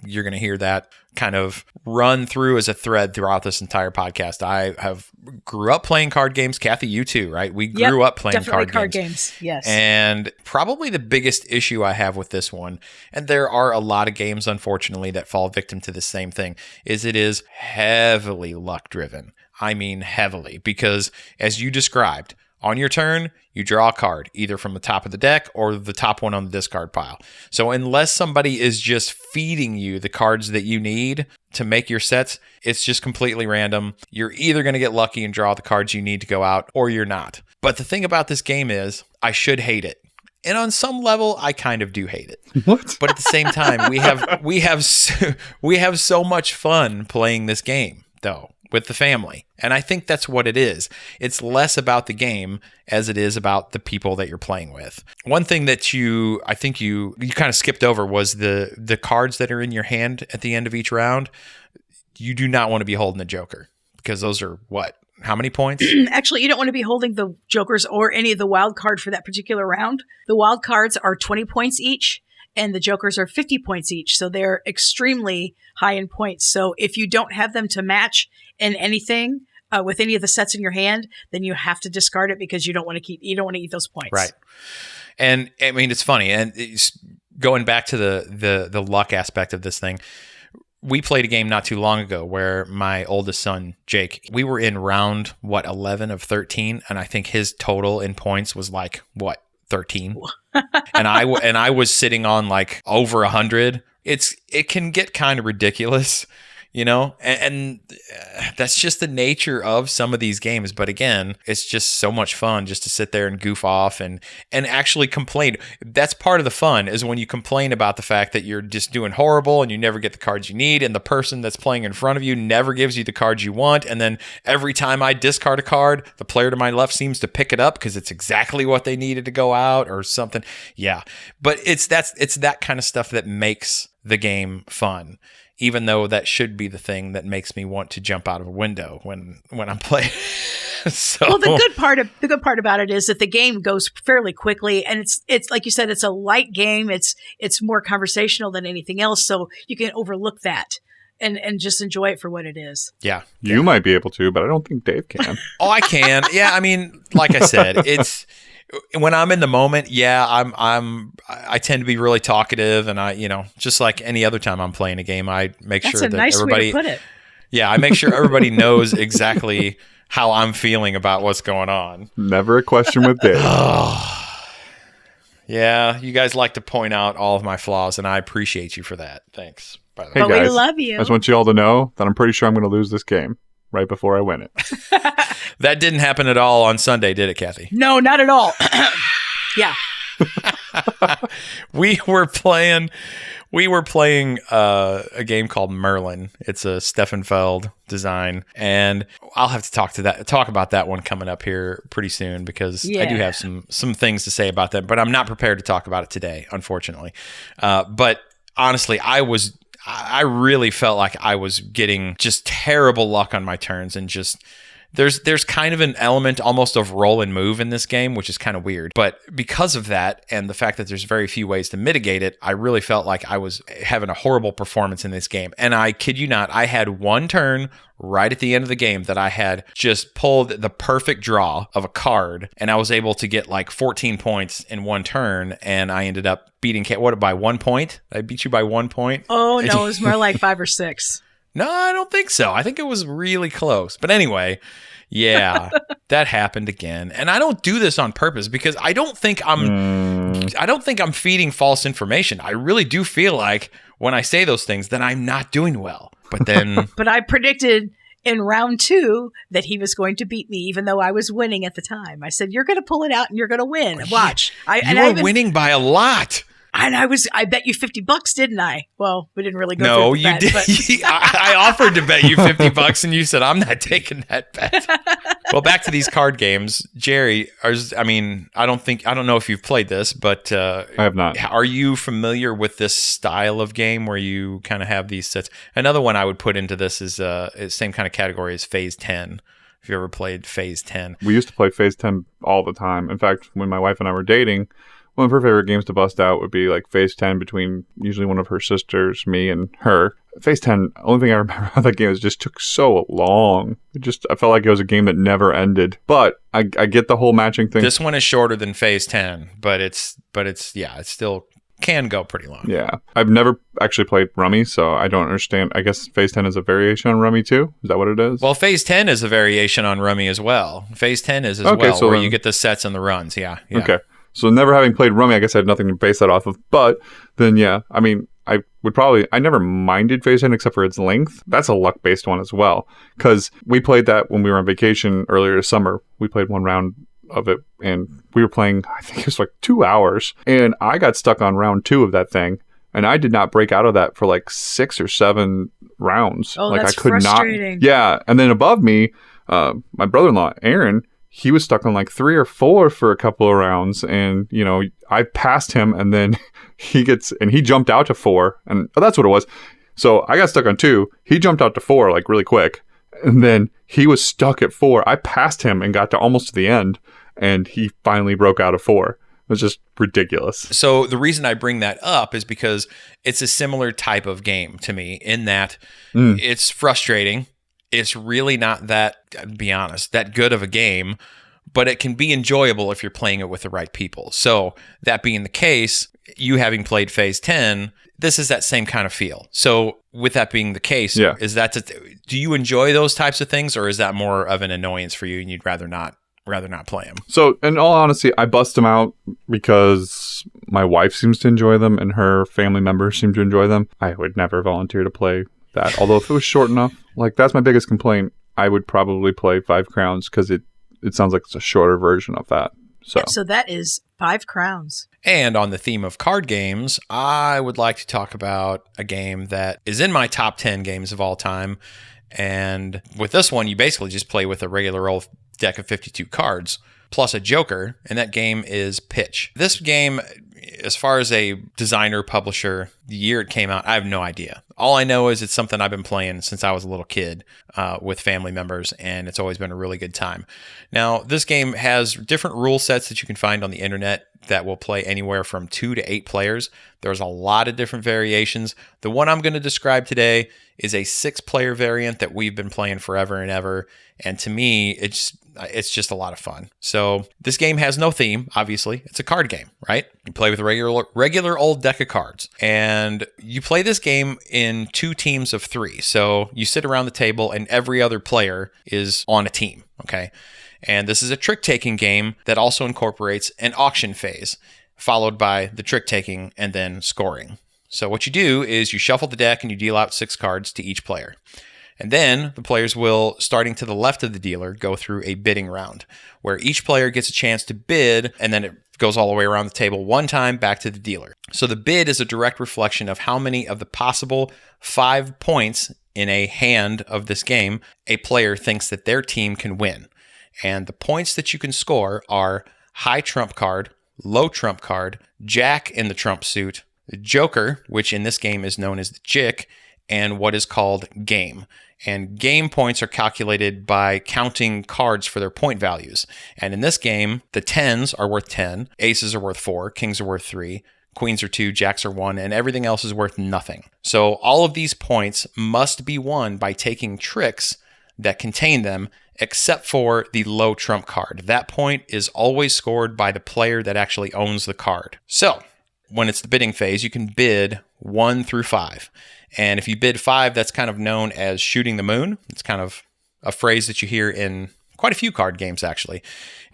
you're going to hear that kind of run through as a thread throughout this entire podcast. I have grew up playing card games. Kathy, you too, right? We grew up playing card games. Yes. And probably the biggest issue I have with this one, and there are a lot of games, unfortunately, that fall victim to the same thing, is it is heavily luck driven. I mean heavily, because as you described, on your turn, you draw a card, either from the top of the deck or the top one on the discard pile. So unless somebody is just feeding you the cards that you need to make your sets, it's just completely random. You're either going to get lucky and draw the cards you need to go out, or you're not. But the thing about this game is, I should hate it. And on some level, I kind of do hate it. What? But at the same time, we have so much fun playing this game, though, with the family. And I think that's what it is. It's less about the game as it is about the people that you're playing with. One thing that I think you kind of skipped over was the cards that are in your hand at the end of each round. You do not want to be holding a joker, because those are how many points? Actually, you don't want to be holding the jokers or any of the wild card for that particular round. The wild cards are 20 points each, and the jokers are 50 points each. So they're extremely high in points. So if you don't have them to match in anything with any of the sets in your hand, then you have to discard it because you don't want to eat those points. Right. And I mean, it's funny. And going back to the luck aspect of this thing, we played a game not too long ago where my oldest son, Jake, we were in round, 11 of 13. And I think his total in points was 13. and I was sitting on over 100. It can get kind of ridiculous, and that's just the nature of some of these games. But again, it's just so much fun just to sit there and goof off and actually complain. That's part of the fun, is when you complain about the fact that you're just doing horrible and you never get the cards you need, and the person that's playing in front of you never gives you the cards you want. And then every time I discard a card, the player to my left seems to pick it up because it's exactly what they needed to go out or something. Yeah. But it's that kind of stuff that makes the game fun. Even though that should be the thing that makes me want to jump out of a window when I'm playing. Well, the good part about it is that the game goes fairly quickly, and it's like you said, it's a light game. It's more conversational than anything else, so you can overlook that and just enjoy it for what it is. Yeah, you might be able to, but I don't think Dave can. Oh, I can. Yeah, I mean, like I said, it's. When I'm in the moment, yeah, I tend to be really talkative, and I, just like any other time I'm playing a game, I make sure that nice everybody. Way to put it. Yeah, I make sure everybody knows exactly how I'm feeling about what's going on. Never a question with Dave. Yeah, you guys like to point out all of my flaws, and I appreciate you for that. Thanks. By the way. Hey guys, we love you. I just want you all to know that I'm pretty sure I'm going to lose this game right before I win it. That didn't happen at all on Sunday, did it, Kathy? No, not at all. Yeah. We were playing a game called Merlin. It's a Steffenfeld design, and I'll have to talk about that one coming up here pretty soon, because I do have some things to say about that, but I'm not prepared to talk about it today, unfortunately. But honestly, I really felt like I was getting just terrible luck on my turns, and just there's kind of an element almost of roll and move in this game, which is kind of weird. But because of that, and the fact that there's very few ways to mitigate it, I really felt like I was having a horrible performance in this game. And I kid you not, I had one turn right at the end of the game that I had just pulled the perfect draw of a card, and I was able to get 14 points in one turn, and I ended up beating by 1 point. I beat you by 1 point. Oh no, it was more like 5 or 6. No, I don't think so. I think it was really close. But anyway, yeah, that happened again. And I don't do this on purpose, because I don't think I'm feeding false information. I really do feel like when I say those things, then I'm not doing well. But then But I predicted in round 2 that he was going to beat me, even though I was winning at the time. I said, "You're going to pull it out and you're going to win. Watch." You were winning by a lot. And I bet you $50, didn't I? Well, we didn't really go No, through the bet, you did. But I offered to bet you $50, and you said, "I'm not taking that bet." Well, back to these card games, Jerry. I don't know if you've played this, but I have not. Are you familiar with this style of game where you kind of have these sets? Another one I would put into this is same kind of category as Phase 10. If you ever played Phase 10, we used to play Phase 10 all the time. In fact, when my wife and I were dating, one of her favorite games to bust out would be Phase 10 between usually one of her sisters, me, and her. Phase 10, the only thing I remember about that game is it just took so long. I felt like it was a game that never ended. But I get the whole matching thing. This one is shorter than Phase 10, but it still can go pretty long. Yeah. I've never actually played Rummy, so I don't understand. I guess Phase 10 is a variation on Rummy too? Is that what it is? Well, Phase 10 is a variation on Rummy as well. Phase 10 is where you get the sets and the runs. Yeah. Okay. So never having played Rummy, I guess I had nothing to base that off of. But then, yeah, I mean, I never minded Phase 10 except for its length. That's a luck-based one as well. Because we played that when we were on vacation earlier this summer. We played one round of it, and we were playing, I think it was 2 hours. And I got stuck on round 2 of that thing. And I did not break out of that for 6 or 7 rounds. Oh, that's I could frustrating. not. Yeah. And then above me, my brother-in-law, Aaron, he was stuck on 3 or 4 for a couple of rounds, and I passed him, and then he jumped out to 4, and that's what it was. So I got stuck on 2. He jumped out to 4 really quick, And then he was stuck at 4. I passed him and got to almost to the end, and he finally broke out of 4. It was just ridiculous. So the reason I bring that up is because it's a similar type of game to me in that it's frustrating. It's really not that, to be honest, that good of a game, but it can be enjoyable if you're playing it with the right people. So that being the case, you having played Phase 10, this is that same kind of feel. So with that being the case, is that do you enjoy those types of things, or is that more of an annoyance for you and you'd rather not play them? So in all honesty, I bust them out because my wife seems to enjoy them and her family members seem to enjoy them. I would never volunteer to play that. Although if it was short enough, like that's my biggest complaint, I would probably play 5 Crowns because it sounds like it's a shorter version of that. So that is 5 Crowns. And on the theme of card games, I would like to talk about a game that is in my top 10 games of all time. And with this one, you basically just play with a regular old deck of 52 cards plus a joker, and that game is Pitch. This game, as far as a designer, publisher, the year it came out, I have no idea. All I know is it's something I've been playing since I was a little kid with family members, and it's always been a really good time. Now, this game has different rule sets that you can find on the internet that will play anywhere from 2 to 8 players. There's a lot of different variations. The one I'm going to describe today is a 6-player variant that we've been playing forever and ever, and to me, it's just a lot of fun. So this game has no theme, obviously. It's a card game, right? You play with a regular old deck of cards. And you play this game in 2 teams of 3. So you sit around the table and every other player is on a team, okay? And this is a trick-taking game that also incorporates an auction phase, followed by the trick-taking and then scoring. So what you do is you shuffle the deck and you deal out 6 cards to each player. And then the players will, starting to the left of the dealer, go through a bidding round where each player gets a chance to bid, and then it goes all the way around the table one time back to the dealer. So the bid is a direct reflection of how many of the possible 5 points in a hand of this game a player thinks that their team can win. And the points that you can score are high trump card, low trump card, jack in the trump suit, the joker, which in this game is known as the jick, and what is called game. And game points are calculated by counting cards for their point values. And in this game, the 10s are worth 10, aces are worth 4, kings are worth 3, queens are 2, jacks are 1, and everything else is worth nothing. So all of these points must be won by taking tricks that contain them, except for the low trump card. That point is always scored by the player that actually owns the card. So when it's the bidding phase, you can bid 1 through 5. And if you bid 5, that's kind of known as shooting the moon. It's kind of a phrase that you hear in quite a few card games, actually.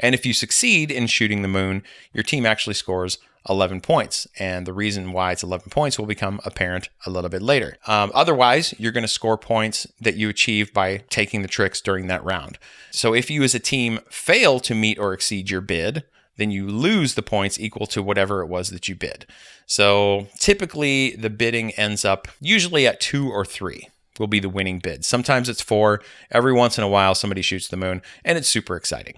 And if you succeed in shooting the moon, your team actually scores 11 points. And the reason why it's 11 points will become apparent a little bit later. Otherwise, you're going to score points that you achieve by taking the tricks during that round. So if you as a team fail to meet or exceed your bid, then you lose the points equal to whatever it was that you bid. So typically the bidding ends up usually at 2 or 3 will be the winning bid. Sometimes it's 4. Every once in a while somebody shoots the moon, and it's super exciting.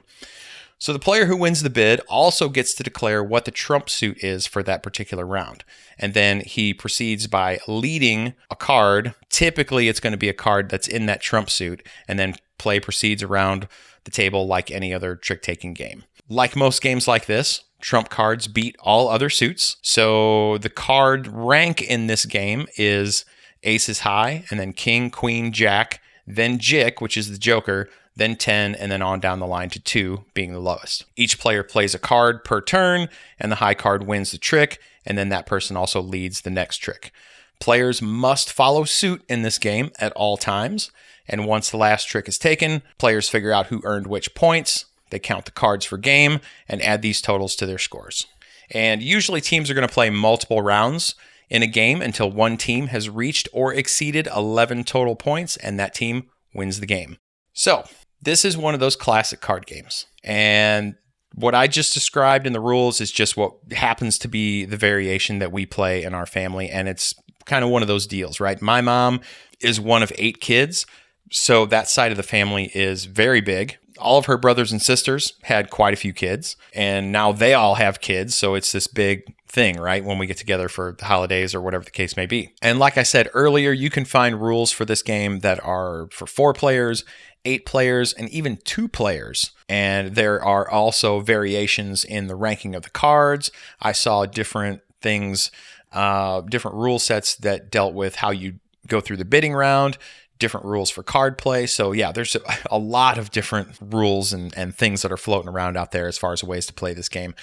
So the player who wins the bid also gets to declare what the trump suit is for that particular round. And then he proceeds by leading a card. Typically it's going to be a card that's in that trump suit, and then play proceeds around the table like any other trick-taking game. Like most games like this, trump cards beat all other suits. So the card rank in this game is ace is high, and then king, queen, jack, then jick, which is the joker, then 10, and then on down the line to 2 being the lowest. Each player plays a card per turn, and the high card wins the trick, and then that person also leads the next trick. Players must follow suit in this game at all times, and once the last trick is taken, players figure out who earned which points. They count the cards for game and add these totals to their scores. And usually teams are going to play multiple rounds in a game until one team has reached or exceeded 11 total points, and that team wins the game. So this is one of those classic card games. And what I just described in the rules is just what happens to be the variation that we play in our family. And it's kind of one of those deals, right? My mom is one of 8 kids, so that side of the family is very big. All of her brothers and sisters had quite a few kids, and now they all have kids. So it's this big thing, right? When we get together for the holidays or whatever the case may be. And like I said earlier, you can find rules for this game that are for 4 players, 8 players, and even 2 players. And there are also variations in the ranking of the cards. I saw different things, different rule sets that dealt with how you go through the bidding round, different rules for card play. So yeah, there's a lot of different rules and things that are floating around out there as far as ways to play this game.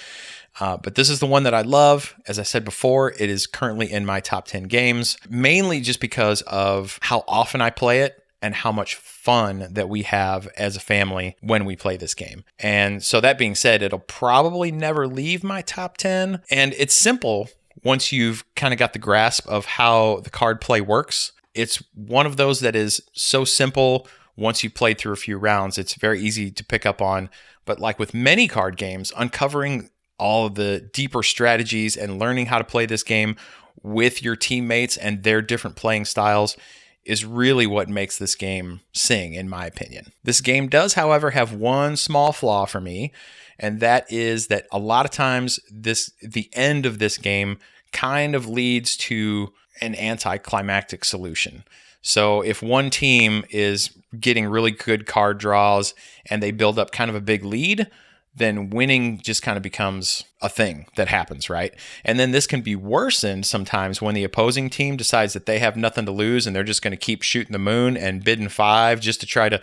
But this is the one that I love. As I said before, it is currently in my top 10 games, mainly just because of how often I play it and how much fun that we have as a family when we play this game. And so that being said, it'll probably never leave my top 10. And it's simple once you've kind of got the grasp of how the card play works. It's one of those that is so simple. Once you've played through a few rounds, it's very easy to pick up on. But like with many card games, uncovering all of the deeper strategies and learning how to play this game with your teammates and their different playing styles is really what makes this game sing, in my opinion. This game does, however, have one small flaw for me, and that is that a lot of times the end of this game kind of leads to an anticlimactic solution. So if one team is getting really good card draws and they build up kind of a big lead, then winning just kind of becomes a thing that happens, right? And then this can be worsened sometimes when the opposing team decides that they have nothing to lose and they're just going to keep shooting the moon and bidding 5 just to try to,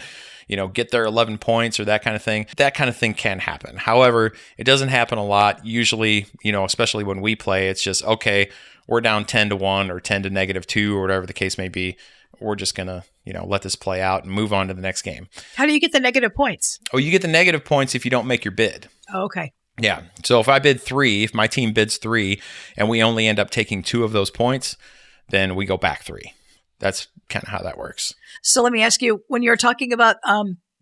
get their 11 points or that kind of thing. That kind of thing can happen. However, it doesn't happen a lot. Usually, especially when we play, it's just, okay, we're down 10-1 or 10 to -2 or whatever the case may be. We're just going to, let this play out and move on to the next game. How do you get the negative points? Oh, you get the negative points if you don't make your bid. Oh, okay. Yeah. So if I bid 3, if my team bids 3 and we only end up taking 2 of those points, then we go back 3. That's kind of how that works. So let me ask you, when you're talking about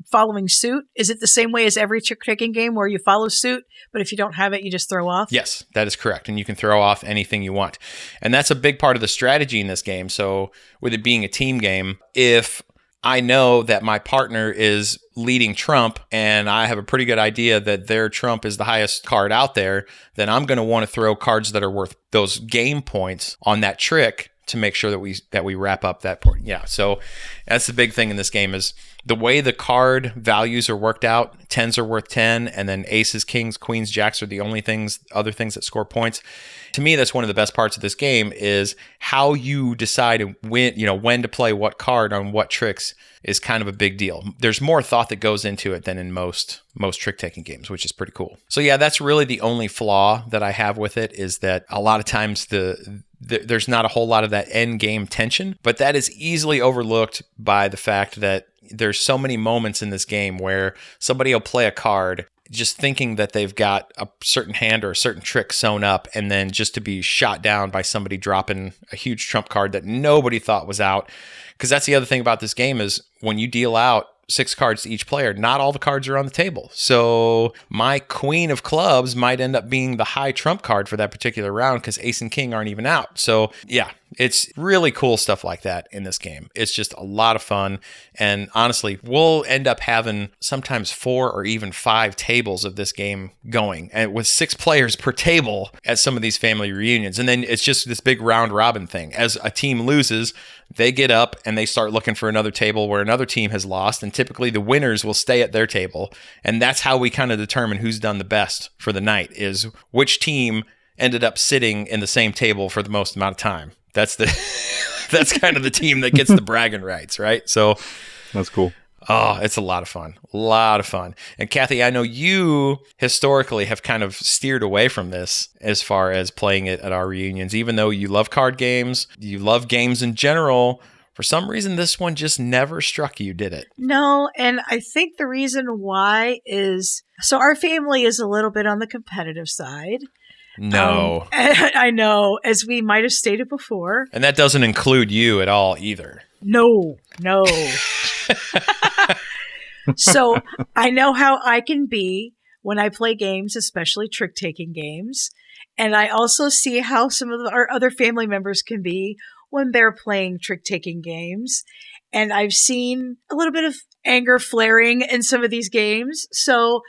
following suit, is it the same way as every trick-taking game where you follow suit, but if you don't have it, you just throw off? Yes, that is correct. And you can throw off anything you want. And that's a big part of the strategy in this game. So with it being a team game, if I know that my partner is leading trump and I have a pretty good idea that their trump is the highest card out there, then I'm going to want to throw cards that are worth those game points on that trick to make sure that we wrap up that point. Yeah, so that's the big thing in this game is the way the card values are worked out. 10s are worth 10, and then aces, kings, queens, jacks are the only other things that score points. To me, that's one of the best parts of this game is how you decide when to play what card on what tricks is kind of a big deal. There's more thought that goes into it than in most trick-taking games, which is pretty cool. So yeah, that's really the only flaw that I have with it is that a lot of times there's not a whole lot of that end game tension, but that is easily overlooked by the fact that there's so many moments in this game where somebody will play a card just thinking that they've got a certain hand or a certain trick sewn up, and then just to be shot down by somebody dropping a huge trump card that nobody thought was out. Because that's the other thing about this game is when you deal out 6 cards to each player, not all the cards are on the table. So my queen of clubs might end up being the high trump card for that particular round because ace and king aren't even out. So yeah, it's really cool stuff like that in this game. It's just a lot of fun. And honestly, we'll end up having sometimes 4 or even 5 tables of this game going, and with 6 players per table at some of these family reunions. And then it's just this big round robin thing. As a team loses, they get up and they start looking for another table where another team has lost. And typically the winners will stay at their table. And that's how we kind of determine who's done the best for the night, is which team ended up sitting in the same table for the most amount of time. That's kind of the team that gets the bragging rights, right? So that's cool. Oh, it's a lot of fun. A lot of fun. And Kathy, I know you historically have kind of steered away from this as far as playing it at our reunions. Even though you love card games, you love games in general, for some reason this one just never struck you, did it? No, and I think the reason why is, so our family is a little bit on the competitive side. No. I know, as we might have stated before. And that doesn't include you at all either. No. So I know how I can be when I play games, especially trick-taking games. And I also see how some of our other family members can be when they're playing trick-taking games. And I've seen a little bit of anger flaring in some of these games. So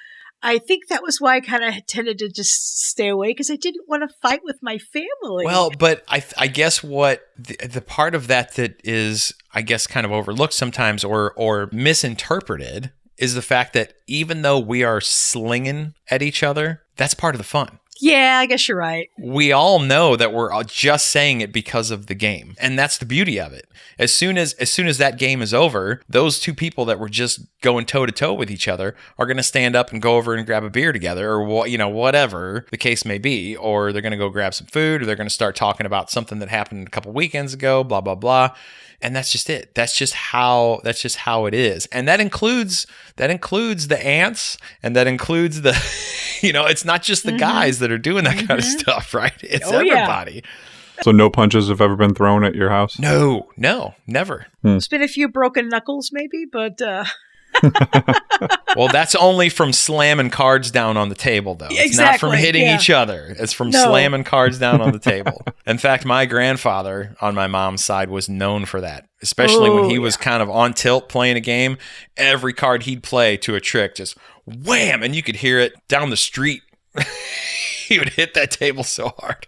I think that was why I kind of tended to just stay away because I didn't want to fight with my family. Well, but I guess what the part of that is, I guess, kind of overlooked sometimes or misinterpreted is the fact that even though we are slinging at each other, that's part of the fun. Yeah, I guess you're right. We all know that we're just saying it because of the game. And that's the beauty of it. As soon as that game is over, those two people that were just going toe to toe with each other are going to stand up and go over and grab a beer together or whatever the case may be, or they're going to go grab some food, or they're going to start talking about something that happened a couple weekends ago, blah blah blah. And that's just it. That's just how it is. And that includes the ants, and that includes the it's not just the guys that are doing that kind of stuff, right? It's everybody. Yeah. So no punches have ever been thrown at your house? No, never. There's been a few broken knuckles maybe, but well, that's only from slamming cards down on the table, though. It's not from hitting each other. It's from slamming cards down on the table. In fact, my grandfather on my mom's side was known for that, especially when he was kind of on tilt playing a game. Every card he'd play to a trick, just wham, and you could hear it down the street. He would hit that table so hard.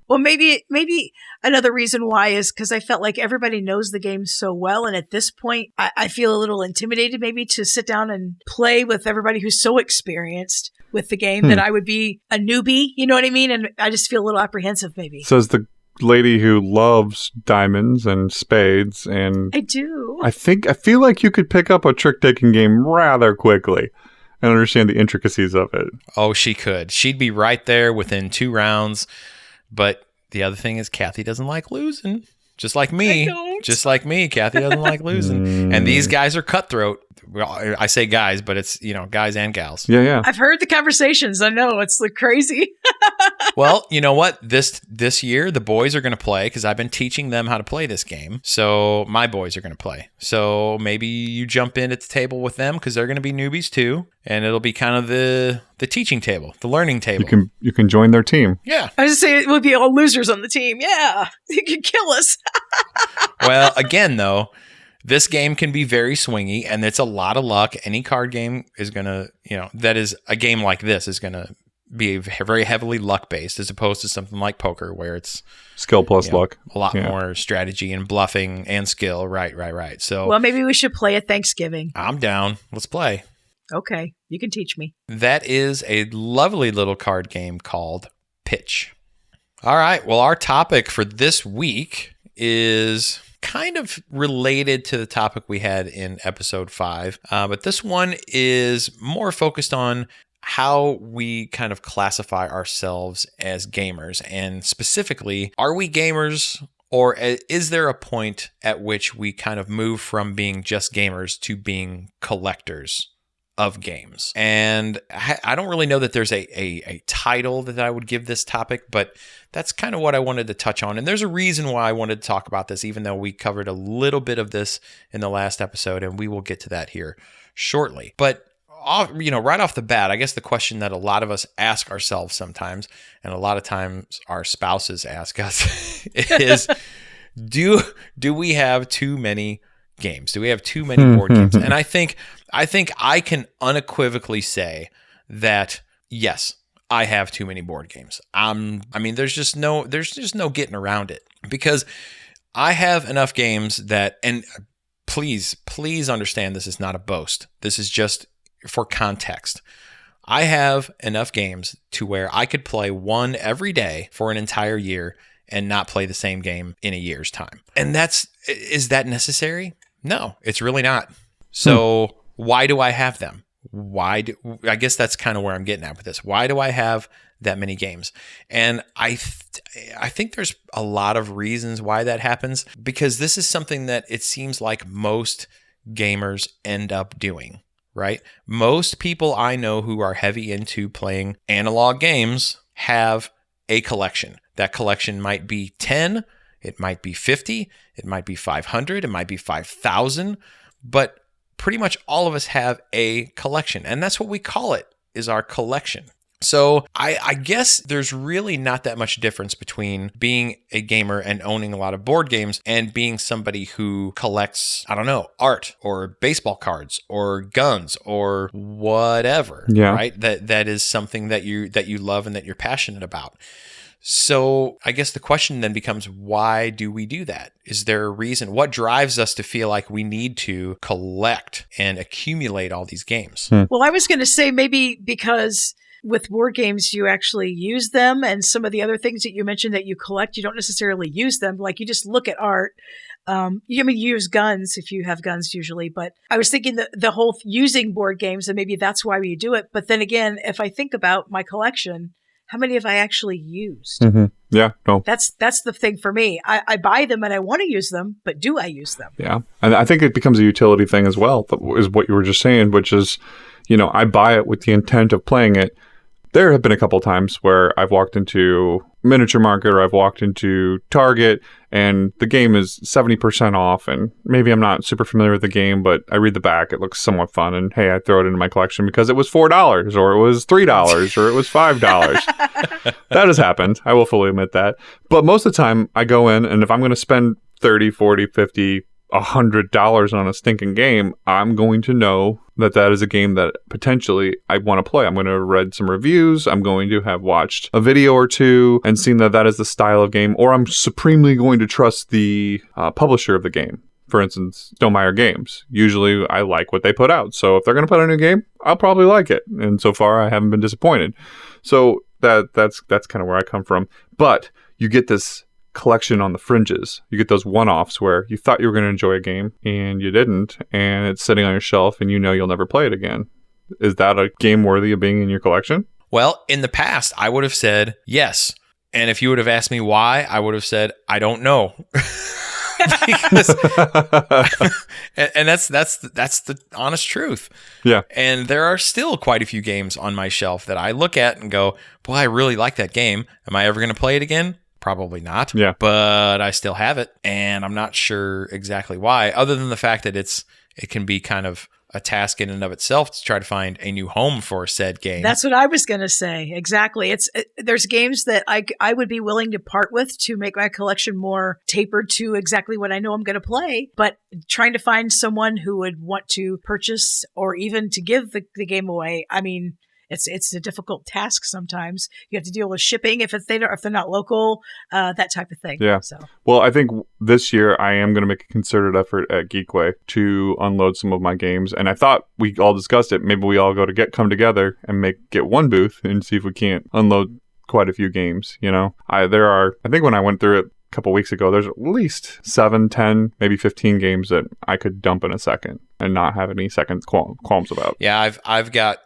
Well, maybe another reason why is because I felt like everybody knows the game so well. And at this point, I feel a little intimidated maybe to sit down and play with everybody who's so experienced with the game that I would be a newbie. You know what I mean? And I just feel a little apprehensive maybe. Says the lady who loves diamonds and spades. And I do. I feel like you could pick up a trick-taking game rather quickly and understand the intricacies of it. Oh, she could. She'd be right there within 2 rounds. But the other thing is Kathy doesn't like losing. Just like me. Kathy doesn't like losing. And these guys are cutthroat. Well, I say guys, but it's, guys and gals. Yeah. I've heard the conversations. I know. It's like crazy. Well, you know what? This year, the boys are going to play because I've been teaching them how to play this game. So my boys are going to play. So maybe you jump in at the table with them because they're going to be newbies too. And it'll be kind of the teaching table, the learning table. You can join their team. Yeah. I was just saying it would be all losers on the team. Yeah. You could kill us. Well, again, though, this game can be very swingy, and it's a lot of luck. Any card game is going to, that is a game like this is going to be very heavily luck-based as opposed to something like poker where it's skill plus luck. A lot more strategy and bluffing and skill. Right. So, well, maybe we should play at Thanksgiving. I'm down. Let's play. Okay. You can teach me. That is a lovely little card game called Pitch. All right. Well, our topic for this week is kind of related to the topic we had in episode 5. But this one is more focused on how we kind of classify ourselves as gamers. And specifically, are we gamers, or is there a point at which we kind of move from being just gamers to being collectors of games? And I don't really know that there's a title that I would give this topic, but that's kind of what I wanted to touch on. And there's a reason why I wanted to talk about this, even though we covered a little bit of this in the last episode, and we will get to that here shortly. But right off the bat, I guess the question that a lot of us ask ourselves sometimes, and a lot of times our spouses ask us, is do we have too many games? Do we have too many board games? And I think I can unequivocally say that yes, I have too many board games. There's just no getting around it, because I have enough games that, and please understand, this is not a boast. This is just for context. I have enough games to where I could play one every day for an entire year and not play the same game in a year's time. And is that necessary? No, it's really not. So why do I have them? I guess that's kind of where I'm getting at with this. Why do I have that many games? And I think there's a lot of reasons why that happens, because this is something that it seems like most gamers end up doing, right? Most people I know who are heavy into playing analog games have a collection. That collection might be 10, it might be 50, it might be 500, it might be 5,000, but pretty much all of us have a collection, and that's what we call it, is our collection. So I guess there's really not that much difference between being a gamer and owning a lot of board games and being somebody who collects, I don't know, art or baseball cards or guns or whatever, right? That is something that you love and that you're passionate about. So I guess the question then becomes, why do we do that? Is there a reason? What drives us to feel like we need to collect and accumulate all these games? Well, I was going to say maybe because with board games, you actually use them, and some of the other things that you mentioned that you collect, you don't necessarily use them. Like you just look at art. You use guns if you have guns usually, but I was thinking the whole using board games, and maybe that's why we do it. But then again, if I think about my collection, how many have I actually used? Mm-hmm. Yeah, no. That's the thing for me. I buy them and I want to use them, but do I use them? Yeah, and I think it becomes a utility thing as well, is what you were just saying, which is, I buy it with the intent of playing it. There have been a couple times where I've walked into Miniature Market or I've walked into Target and the game is 70% off, and maybe I'm not super familiar with the game, but I read the back, it looks somewhat fun, and hey, I throw it into my collection because it was $4 or it was $3 or it was $5. That has happened. I will fully admit that. But most of the time I go in, and if I'm going to spend 30, 40, 50, $100 on a stinking game, I'm going to know that is a game that potentially I want to play. I'm going to have read some reviews. I'm going to have watched a video or two and seen that is the style of game, or I'm supremely going to trust the publisher of the game. For instance, Stonemaier Games. Usually I like what they put out. So if they're going to put out a new game, I'll probably like it. And so far I haven't been disappointed. So that's kind of where I come from. But you get this collection on the fringes. You get those one-offs where you thought you were going to enjoy a game and you didn't, and it's sitting on your shelf and you'll never play it again. Is that a game worthy of being in your collection? Well, in the past, I would have said yes. And if you would have asked me why, I would have said, I don't know. Because, and that's the honest truth. Yeah. And there are still quite a few games on my shelf that I look at and go, boy, I really like that game. Am I ever going to play it again? Probably not. Yeah. But I still have it, and I'm not sure exactly why, other than the fact that it can be kind of a task in and of itself to try to find a new home for said game. That's what I was going to say. Exactly. There's games that I would be willing to part with to make my collection more tapered to exactly what I know I'm going to play. But trying to find someone who would want to purchase or even to give the game away, I mean, it's a difficult task sometimes. You have to deal with shipping if they're not local, that type of thing. Yeah. So. Well, I think this year I am going to make a concerted effort at Geekway to unload some of my games. And I thought we all discussed it. Maybe we all come together and get one booth and see if we can't unload quite a few games. I think when I went through it a couple weeks ago, there's at least 7, 10, maybe 15 games that I could dump in a second and not have any second qualms about. Yeah, I've got,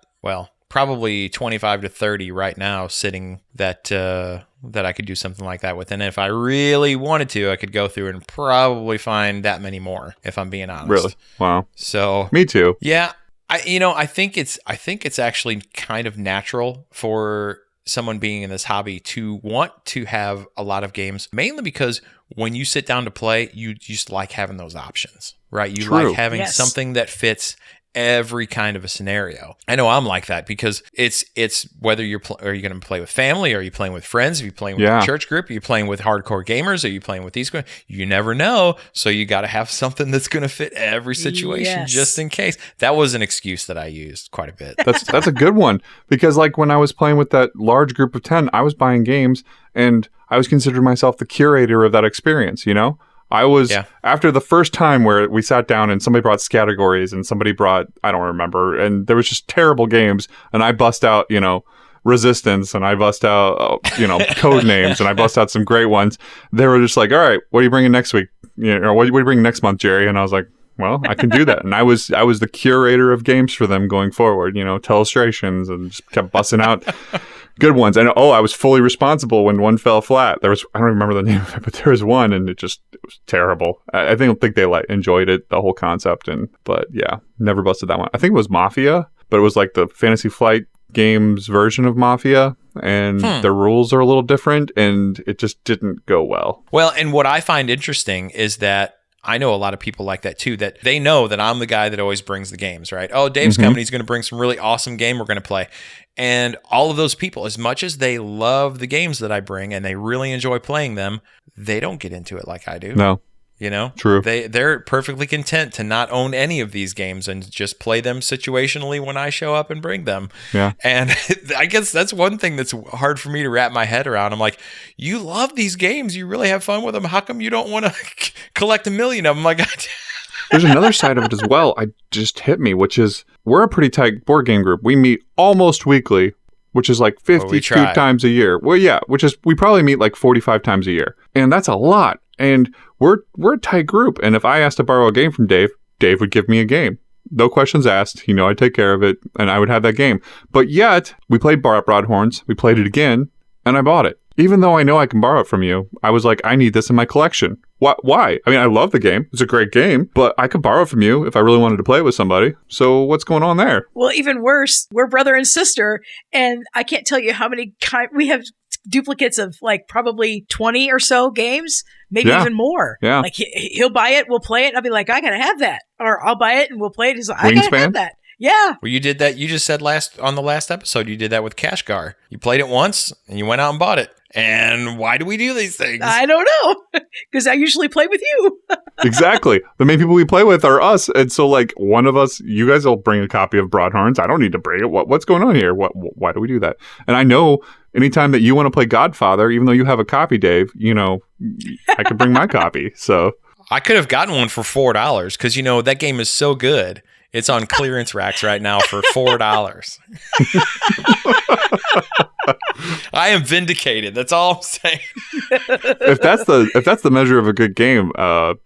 probably 25 to 30 right now sitting that I could do something like that with. And if I really wanted to, I could go through and probably find that many more, if I'm being honest. Really? Wow. So me too. Yeah. I think it's actually kind of natural for someone being in this hobby to want to have a lot of games, mainly because when you sit down to play, you just like having those options, right? You True. like having something that fits every kind of a scenario. I know I'm like that because it's whether are you going to play with family? Are you playing with friends? Are you playing with a church group? Are you playing with hardcore gamers? Are you playing with these guys? You never know. So you got to have something that's going to fit every situation just in case. That was an excuse that I used quite a bit. That's a good one, because like when I was playing with that large group of 10, I was buying games and I was considering myself the curator of that experience, I was, after the first time where we sat down and somebody brought categories and somebody brought, I don't remember, and there was just terrible games, and I bust out, Resistance, and I bust out, code names, and I bust out some great ones. They were just like, all right, what are you bringing next week? What are you bringing next month, Jerry? And I was like, well, I can do that. And I was the curator of games for them going forward, illustrations, and just kept busting out good ones. And I was fully responsible when one fell flat. I don't remember the name of it, but there was one, and it was terrible. I don't think they enjoyed it, the whole concept. But yeah, never busted that one. I think it was Mafia, but it was like the Fantasy Flight Games version of Mafia, and the rules are a little different, and it just didn't go well. Well, and what I find interesting is that I know a lot of people like that too, that they know that I'm the guy that always brings the games, right? Oh, Dave's coming. He's going to bring some really awesome game we're going to play. And all of those people, as much as they love the games that I bring and they really enjoy playing them, they don't get into it like I do. No. You know, true. They're perfectly content to not own any of these games and just play them situationally when I show up and bring them. Yeah. And I guess that's one thing that's hard for me to wrap my head around. I'm like, you love these games. You really have fun with them. How come you don't want to collect 1 million of them? Like, there's another side of it as well. I just hit me, which is we're a pretty tight board game group. We meet almost weekly, which is like 52 times a year. Well, yeah, which is we probably meet like 45 times a year. And that's a lot. And we're a tight group. And if I asked to borrow a game from Dave, Dave would give me a game. No questions asked. I'd take care of it, and I would have that game. But yet, we played Broadhorns. We played it again, and I bought it. Even though I know I can borrow it from you, I was like, I need this in my collection. Why? I mean, I love the game. It's a great game, but I could borrow it from you if I really wanted to play it with somebody. So what's going on there? Well, even worse, we're brother and sister, and I can't tell you how many we have duplicates of like probably 20 or so games, maybe even more. Yeah. Like he'll buy it, we'll play it, and I'll be like, I gotta have that. Or I'll buy it and we'll play it. He's like, I gotta have that. Yeah. Well, you did that. You just said on the last episode, you did that with Kashgar. You played it once and you went out and bought it. And why do we do these things? I don't know. Because I usually play with you. Exactly. The main people we play with are us. And so like one of us, you guys will bring a copy of Broadhorns. I don't need to bring it. What's going on here? Why do we do that? And I know anytime that you want to play Godfather, even though you have a copy, Dave, I could bring my copy. So I could have gotten one for $4 because, that game is so good. It's on clearance racks right now for $4. I am vindicated. That's all I'm saying. If that's the measure of a good game,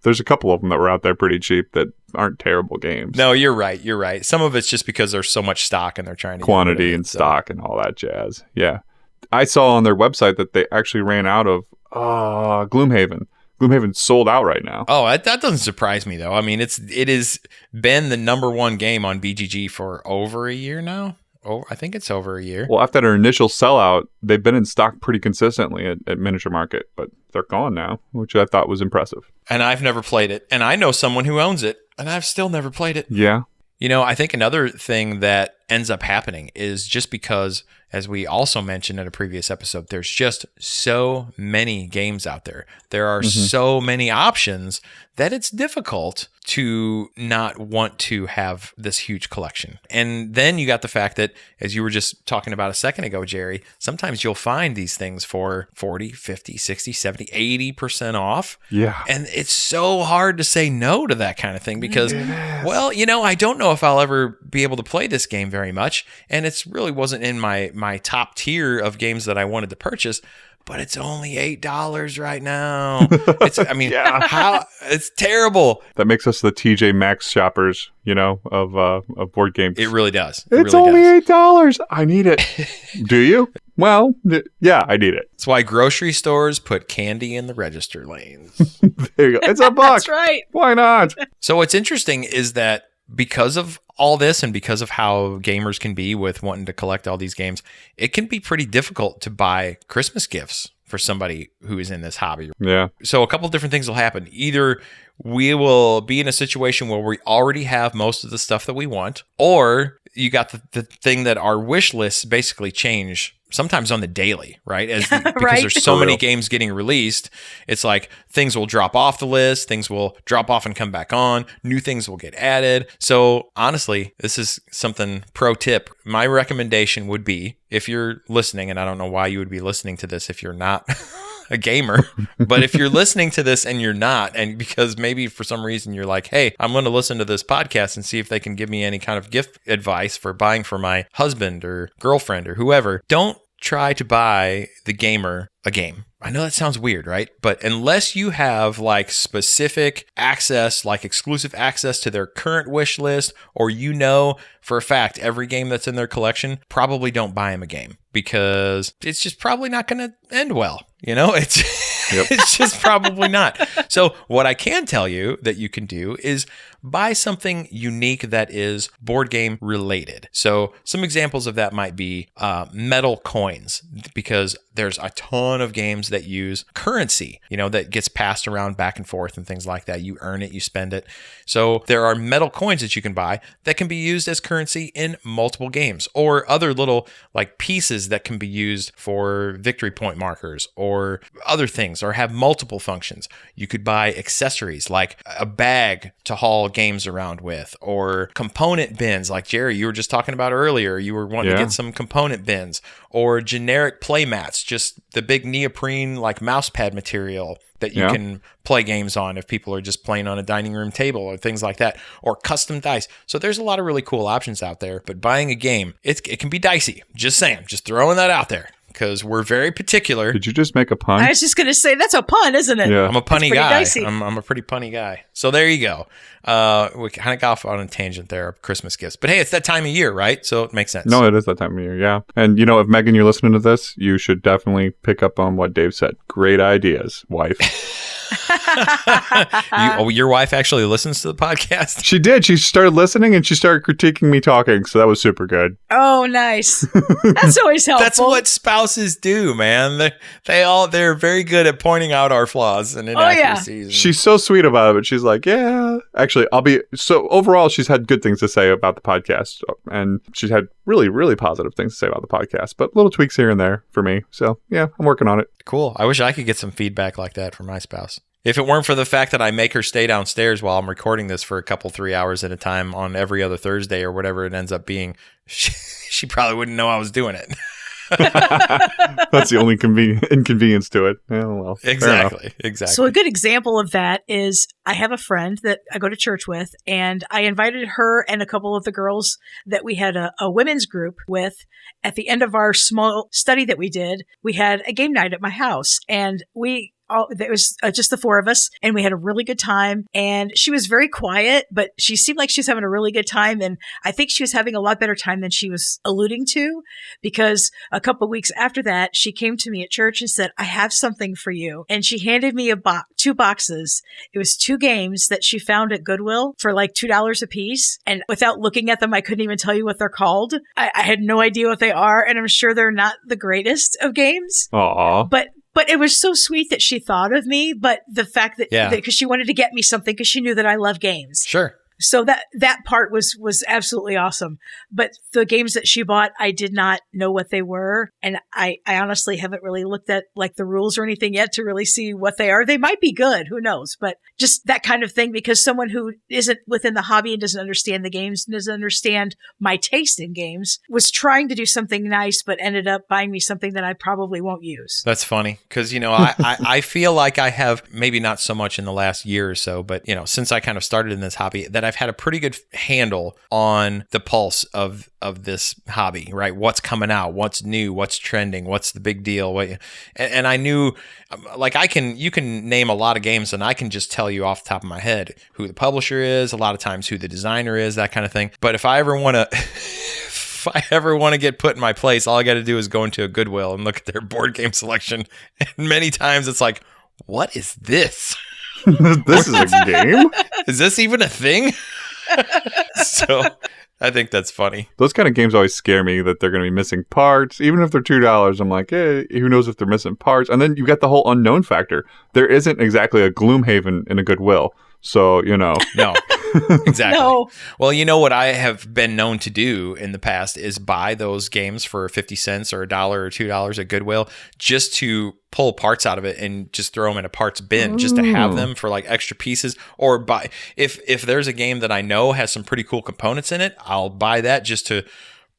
there's a couple of them that were out there pretty cheap that aren't terrible games. No, you're right. You're right. Some of it's just because there's so much stock and they're trying to quantity and stock and all that jazz. Yeah, I saw on their website that they actually ran out of Gloomhaven. Gloomhaven's sold out right now. Oh, that doesn't surprise me though. I mean, it has been the number one game on BGG for over a year now. Oh, I think it's over a year. Well, after their initial sellout, they've been in stock pretty consistently at Miniature Market, but they're gone now, which I thought was impressive. And I've never played it, and I know someone who owns it, and I've still never played it. Yeah. I think another thing that ends up happening is just because, as we also mentioned in a previous episode, there's just so many games out there. There are so many options that it's difficult to not want to have this huge collection. And then you got the fact that, as you were just talking about a second ago, Jerry, sometimes you'll find these things for 40, 50, 60, 70, 80% off. Yeah. And it's so hard to say no to that kind of thing because, well, I don't know if I'll ever be able to play this game very much. And it's really wasn't in my top tier of games that I wanted to purchase. But it's only $8 right now. It's terrible. That makes us the TJ Maxx shoppers, of board games. It really does. It's only $8. I need it. Do you? Well, yeah, I need it. That's why grocery stores put candy in the register lanes. There you go. It's $1. That's right. Why not? So what's interesting is that because of all this and because of how gamers can be with wanting to collect all these games, it can be pretty difficult to buy Christmas gifts for somebody who is in this hobby. Yeah. So a couple of different things will happen. Either we will be in a situation where we already have most of the stuff that we want, or you got the thing that our wish lists basically change sometimes on the daily, right? Because there's so many games getting released. It's like things will drop off the list, things will drop off and come back on, new things will get added. So honestly, this is something pro tip. My recommendation would be, if you're listening, and I don't know why you would be listening to this if you're not a gamer, but if you're listening to this and you're not, and because maybe for some reason you're like, hey, I'm going to listen to this podcast and see if they can give me any kind of gift advice for buying for my husband or girlfriend or whoever, don't try to buy the gamer a game. I know that sounds weird, right? But unless you have like specific access, like exclusive access to their current wish list, or for a fact every game that's in their collection, probably don't buy them a game. because it's just probably not going to end well. It's just probably not. So what I can tell you that you can do is buy something unique that is board game related. So some examples of that might be metal coins, because there's a ton of games that use currency, that gets passed around back and forth and things like that. You earn it, you spend it. So there are metal coins that you can buy that can be used as currency in multiple games, or other little like pieces that can be used for victory point markers or other things, or have multiple functions. You could buy accessories like a bag to haul games around with, or component bins like Jerry, you were just talking about earlier. You were wanting to get some component bins, or generic play mats, just the big neoprene like mouse pad material that you can play games on if people are just playing on a dining room table or things like that, or custom dice. So there's a lot of really cool options out there, but buying a game, it can be dicey. Just saying, just throwing that out there, because we're very particular. Did you just make a pun? I was just going to say, that's a pun, isn't it? Yeah. I'm a punny guy. Dicey. I'm a pretty punny guy. So there you go. We kind of got off on a tangent there of Christmas gifts. But hey, it's that time of year, right? So it makes sense. No, it is that time of year, yeah. And if Megan, you're listening to this, you should definitely pick up on what Dave said. Great ideas, wife. Your wife actually listens to the podcast? She did. She started listening and she started critiquing me talking. So that was super good. Oh, nice. That's always helpful. That's what spouses do, man. They're very good at pointing out our flaws and inaccuracies. She's so sweet about it, but she's like, yeah. Actually, overall, she's had good things to say about the podcast. And she's had really, really positive things to say about the podcast. But little tweaks here and there for me. So yeah, I'm working on it. Cool. I wish I could get some feedback like that from my spouse. If it weren't for the fact that I make her stay downstairs while I'm recording this for 3 hours at a time on every other Thursday or whatever it ends up being, she probably wouldn't know I was doing it. That's the only inconvenience to it. Yeah, well, exactly. So a good example of that is I have a friend that I go to church with, and I invited her and a couple of the girls that we had a women's group with. At the end of our small study that we did, we had a game night at my house, and there was just the four of us, and we had a really good time. And she was very quiet, but she seemed like she was having a really good time. And I think she was having a lot better time than she was alluding to, because a couple of weeks after that, she came to me at church and said, I have something for you. And she handed me two boxes. It was 2 games that she found at Goodwill for like $2 a piece. And without looking at them, I couldn't even tell you what they're called. I had no idea what they are. And I'm sure they're not the greatest of games. Aww. But it was so sweet that she thought of me. But the fact that, because she wanted to get me something because she knew that I love games. Sure. So that part was absolutely awesome. But the games that she bought, I did not know what they were. And I honestly haven't really looked at like the rules or anything yet to really see what they are. They might be good. Who knows? But just that kind of thing, because someone who isn't within the hobby and doesn't understand the games, and doesn't understand my taste in games, was trying to do something nice, but ended up buying me something that I probably won't use. That's funny. Because, I feel like I have, maybe not so much in the last year or so, but, since I kind of started in this hobby, that I've had a pretty good handle on the pulse of this hobby, right? What's coming out, what's new, what's trending, what's the big deal. And I knew, like, you can name a lot of games and I can just tell you off the top of my head who the publisher is, a lot of times who the designer is, that kind of thing. But if I ever want to get put in my place, all I got to do is go into a Goodwill and look at their board game selection. And many times it's like, what is this? This is a game? Is this even a thing? So I think that's funny. Those kind of games always scare me, that they're going to be missing parts. Even if they're $2, I'm like, hey, who knows if they're missing parts? And then you get the whole unknown factor. There isn't exactly a Gloomhaven in a Goodwill. So, No. Exactly. No. Well, what I have been known to do in the past is buy those games for 50 cents or $1 or $2 at Goodwill, just to pull parts out of it and just throw them in a parts bin, just to have them for like extra pieces. Or buy, if there's a game that I know has some pretty cool components in it, I'll buy that just to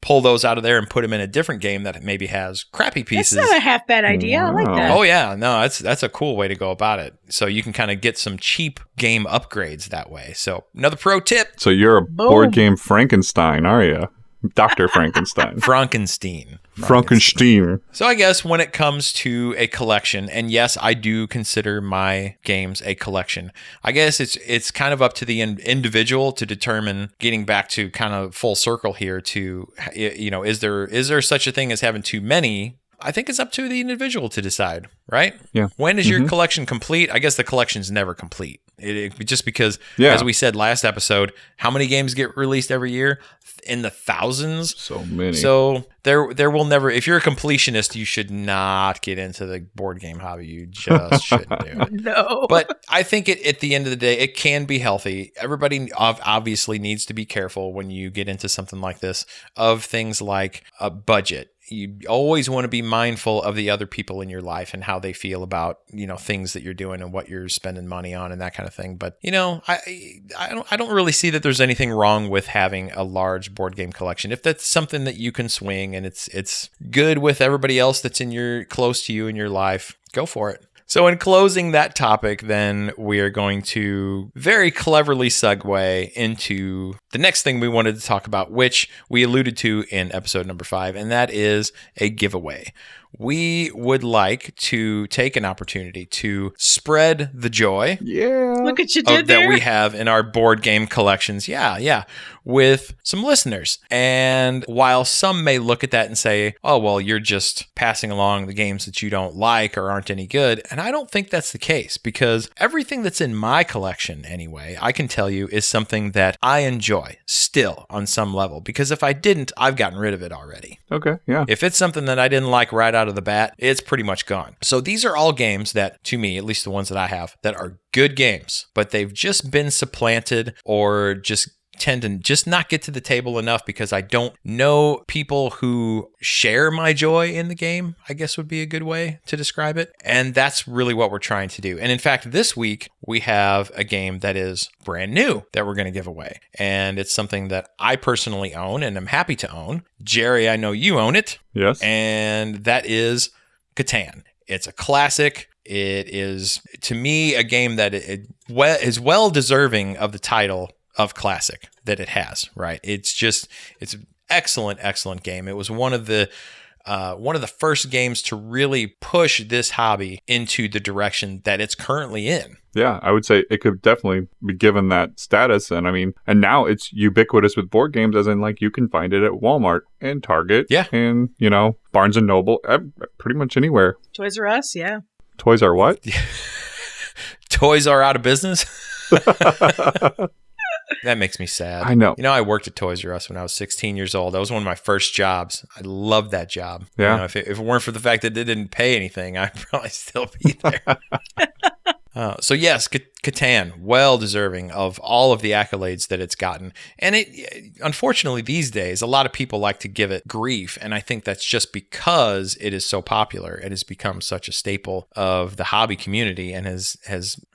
pull those out of there and put them in a different game that maybe has crappy pieces. That's not a half bad idea. I like that. Oh yeah, no, that's a cool way to go about it. So you can kind of get some cheap game upgrades that way. So another pro tip. So you're a board game Frankenstein, are you? Dr. Frankenstein. Frankenstein. Frankenstein. So I guess when it comes to a collection, and yes, I do consider my games a collection. I guess it's kind of up to the individual to determine, getting back to kind of full circle here to, is there such a thing as having too many? I think it's up to the individual to decide, right? Yeah. When is your collection complete? I guess the collection's never complete. Just because, as we said last episode, how many games get released every year? In the thousands. So many. So there will never, if you're a completionist, you should not get into the board game hobby. You just shouldn't do it. No. But I think at the end of the day, it can be healthy. Everybody obviously needs to be careful when you get into something like this of things like a budget. You always want to be mindful of the other people in your life and how they feel about, things that you're doing and what you're spending money on and that kind of thing. But, I don't really see that there's anything wrong with having a large board game collection. If that's something that you can swing and it's good with everybody else that's close to you in your life, go for it. So in closing that topic, then we are going to very cleverly segue into the next thing we wanted to talk about, which we alluded to in episode number 5, and that is a giveaway. We would like to take an opportunity to spread the joy. Yeah. Look at you did there. That we have in our board game collections. Yeah. With some listeners. And while some may look at that and say, oh, well, you're just passing along the games that you don't like or aren't any good. And I don't think that's the case, because everything that's in my collection anyway, I can tell you, is something that I enjoy still on some level, because if I didn't, I've gotten rid of it already. Okay, yeah. If it's something that I didn't like right out of the bat, it's pretty much gone. So these are all games that, to me, at least the ones that I have, that are good games, but they've just been supplanted or just tend to just not get to the table enough because I don't know people who share my joy in the game, I guess would be a good way to describe it. And that's really what we're trying to do. And in fact, this week we have a game that is brand new that we're going to give away. And it's something that I personally own and I'm happy to own. Jerry, I know you own it. Yes. And that is Catan. It's a classic. It is, to me, a game that is well deserving of the title of classic that it has, right? It's an excellent game. It was one of the first games to really push this hobby into the direction that it's currently in. Yeah, I would say it could definitely be given that status. And and now it's ubiquitous with board games, as in, like, you can find it at Walmart and Target. Yeah. And, Barnes and Noble, pretty much anywhere. Toys R Us, yeah. Toys are what? Toys are out of business. That makes me sad. I know. I worked at Toys R Us when I was 16 years old. That was one of my first jobs. I loved that job. Yeah. If it weren't for the fact that it didn't pay anything, I'd probably still be there. So yes, Catan, well deserving of all of the accolades that it's gotten. And it, unfortunately, these days, a lot of people like to give it grief. And I think that's just because it is so popular. It has become such a staple of the hobby community and has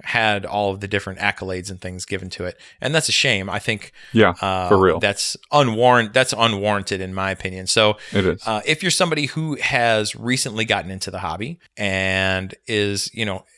had all of the different accolades and things given to it. And that's a shame. I think, for real, that's unwarranted in my opinion. So it is. If you're somebody who has recently gotten into the hobby and is,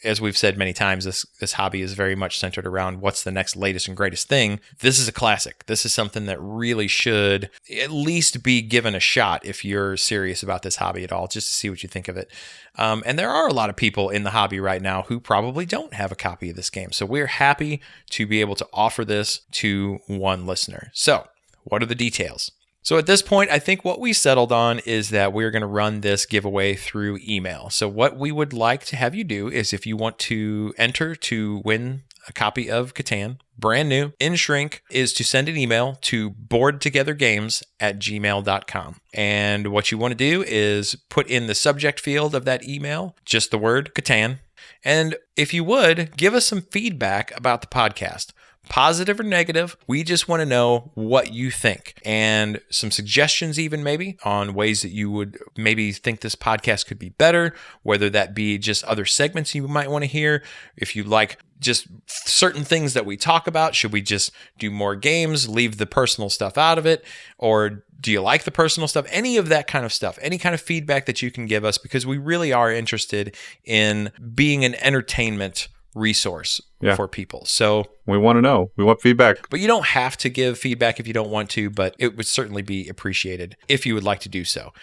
as we've said many times, this hobby is very much centered around what's the next latest and greatest thing. This is a classic. This is something that really should at least be given a shot if you're serious about this hobby at all, just to see what you think of it. And there are a lot of people in the hobby right now who probably don't have a copy of this game. So we're happy to be able to offer this to one listener. So what are the details? So at this point, I think what we settled on is that we're going to run this giveaway through email. So what we would like to have you do is, if you want to enter to win a copy of Catan, brand new, in shrink, is to send an email to boardtogethergames@gmail.com. And what you want to do is put in the subject field of that email just the word Catan. And if you would, give us some feedback about the podcast. Positive or negative, we just want to know what you think, and some suggestions even maybe on ways that you would maybe think this podcast could be better, whether that be just other segments you might want to hear. If you like just certain things that we talk about, should we just do more games, leave the personal stuff out of it? Or do you like the personal stuff? Any of that kind of stuff, any kind of feedback that you can give us, because we really are interested in being an entertainment resource Yeah. for people. So We want to know. We want feedback. but you don't have to give feedback if you don't want to, but it would certainly be appreciated if you would like to do so.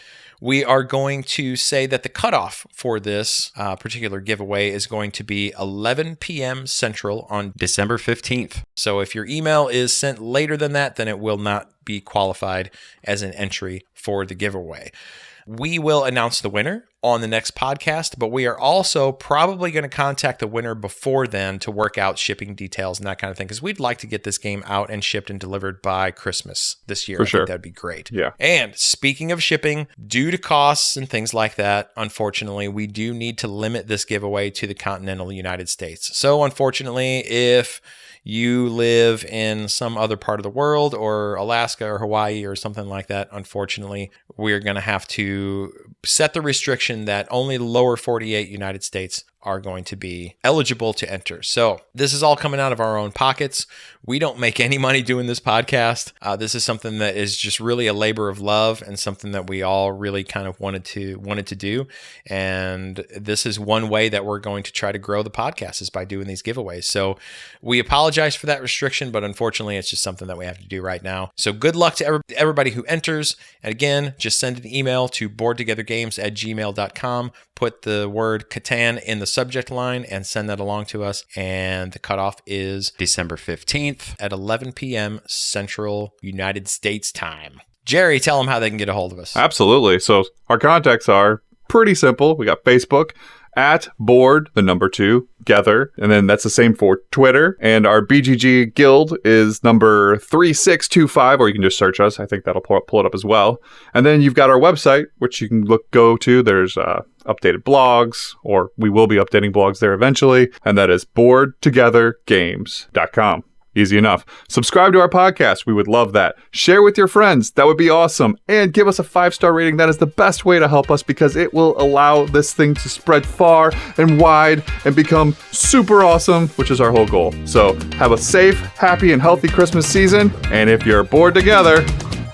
We are going to say that the cutoff for this particular giveaway is going to be 11 p.m. Central on December 15th. So if your email is sent later than that, then it will not be qualified as an entry for the giveaway. We will announce the winner on the next podcast, but we are also probably going to contact the winner before then to work out shipping details and that kind of thing, because we'd like to get this game out and shipped and delivered by Christmas this year. For I sure. think that'd be great. Yeah. And speaking of shipping, due to costs and things like that, unfortunately, we do need to limit this giveaway to the continental United States. So unfortunately, if you live in some other part of the world or Alaska or Hawaii or something like that, unfortunately, we're going to have to set the restriction that only the lower 48 United States are going to be eligible to enter. So this is all coming out of our own pockets. We don't make any money doing this podcast. This is something that is just really a labor of love and something that we all really kind of wanted to do. And this is one way that we're going to try to grow the podcast, is by doing these giveaways. So we apologize for that restriction, but unfortunately, it's just something that we have to do right now. So good luck to everybody who enters. And again, just send an email to boardtogethergames@gmail.com. Put the word Catan in the subject line and send that along to us. And the cutoff is December 15th at 11 p.m. Central United States time. Jerry, tell them how they can get a hold of us. Absolutely. So our contacts are pretty simple. We got Facebook at board, the number 2, together. And then that's the same for Twitter. And our BGG guild is number 3625, or you can just search us. I think that'll pull it up as well. And then you've got our website, which you can go to. There's updated blogs, or we will be updating blogs there eventually. And that is boardtogethergames.com. Easy enough. Subscribe to our podcast. We would love that. Share with your friends. That would be awesome. And give us a 5-star rating. That is the best way to help us, because it will allow this thing to spread far and wide and become super awesome, which is our whole goal. So have a safe, happy, and healthy Christmas season. And if you're bored together,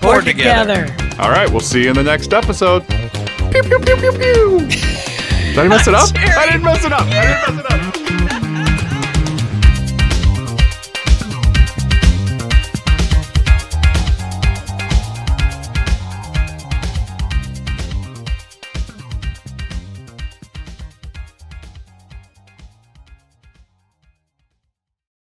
Board together. all right, we'll see you in the next episode. Pew, pew, pew, pew, pew. Did I mess it up? I didn't mess it up.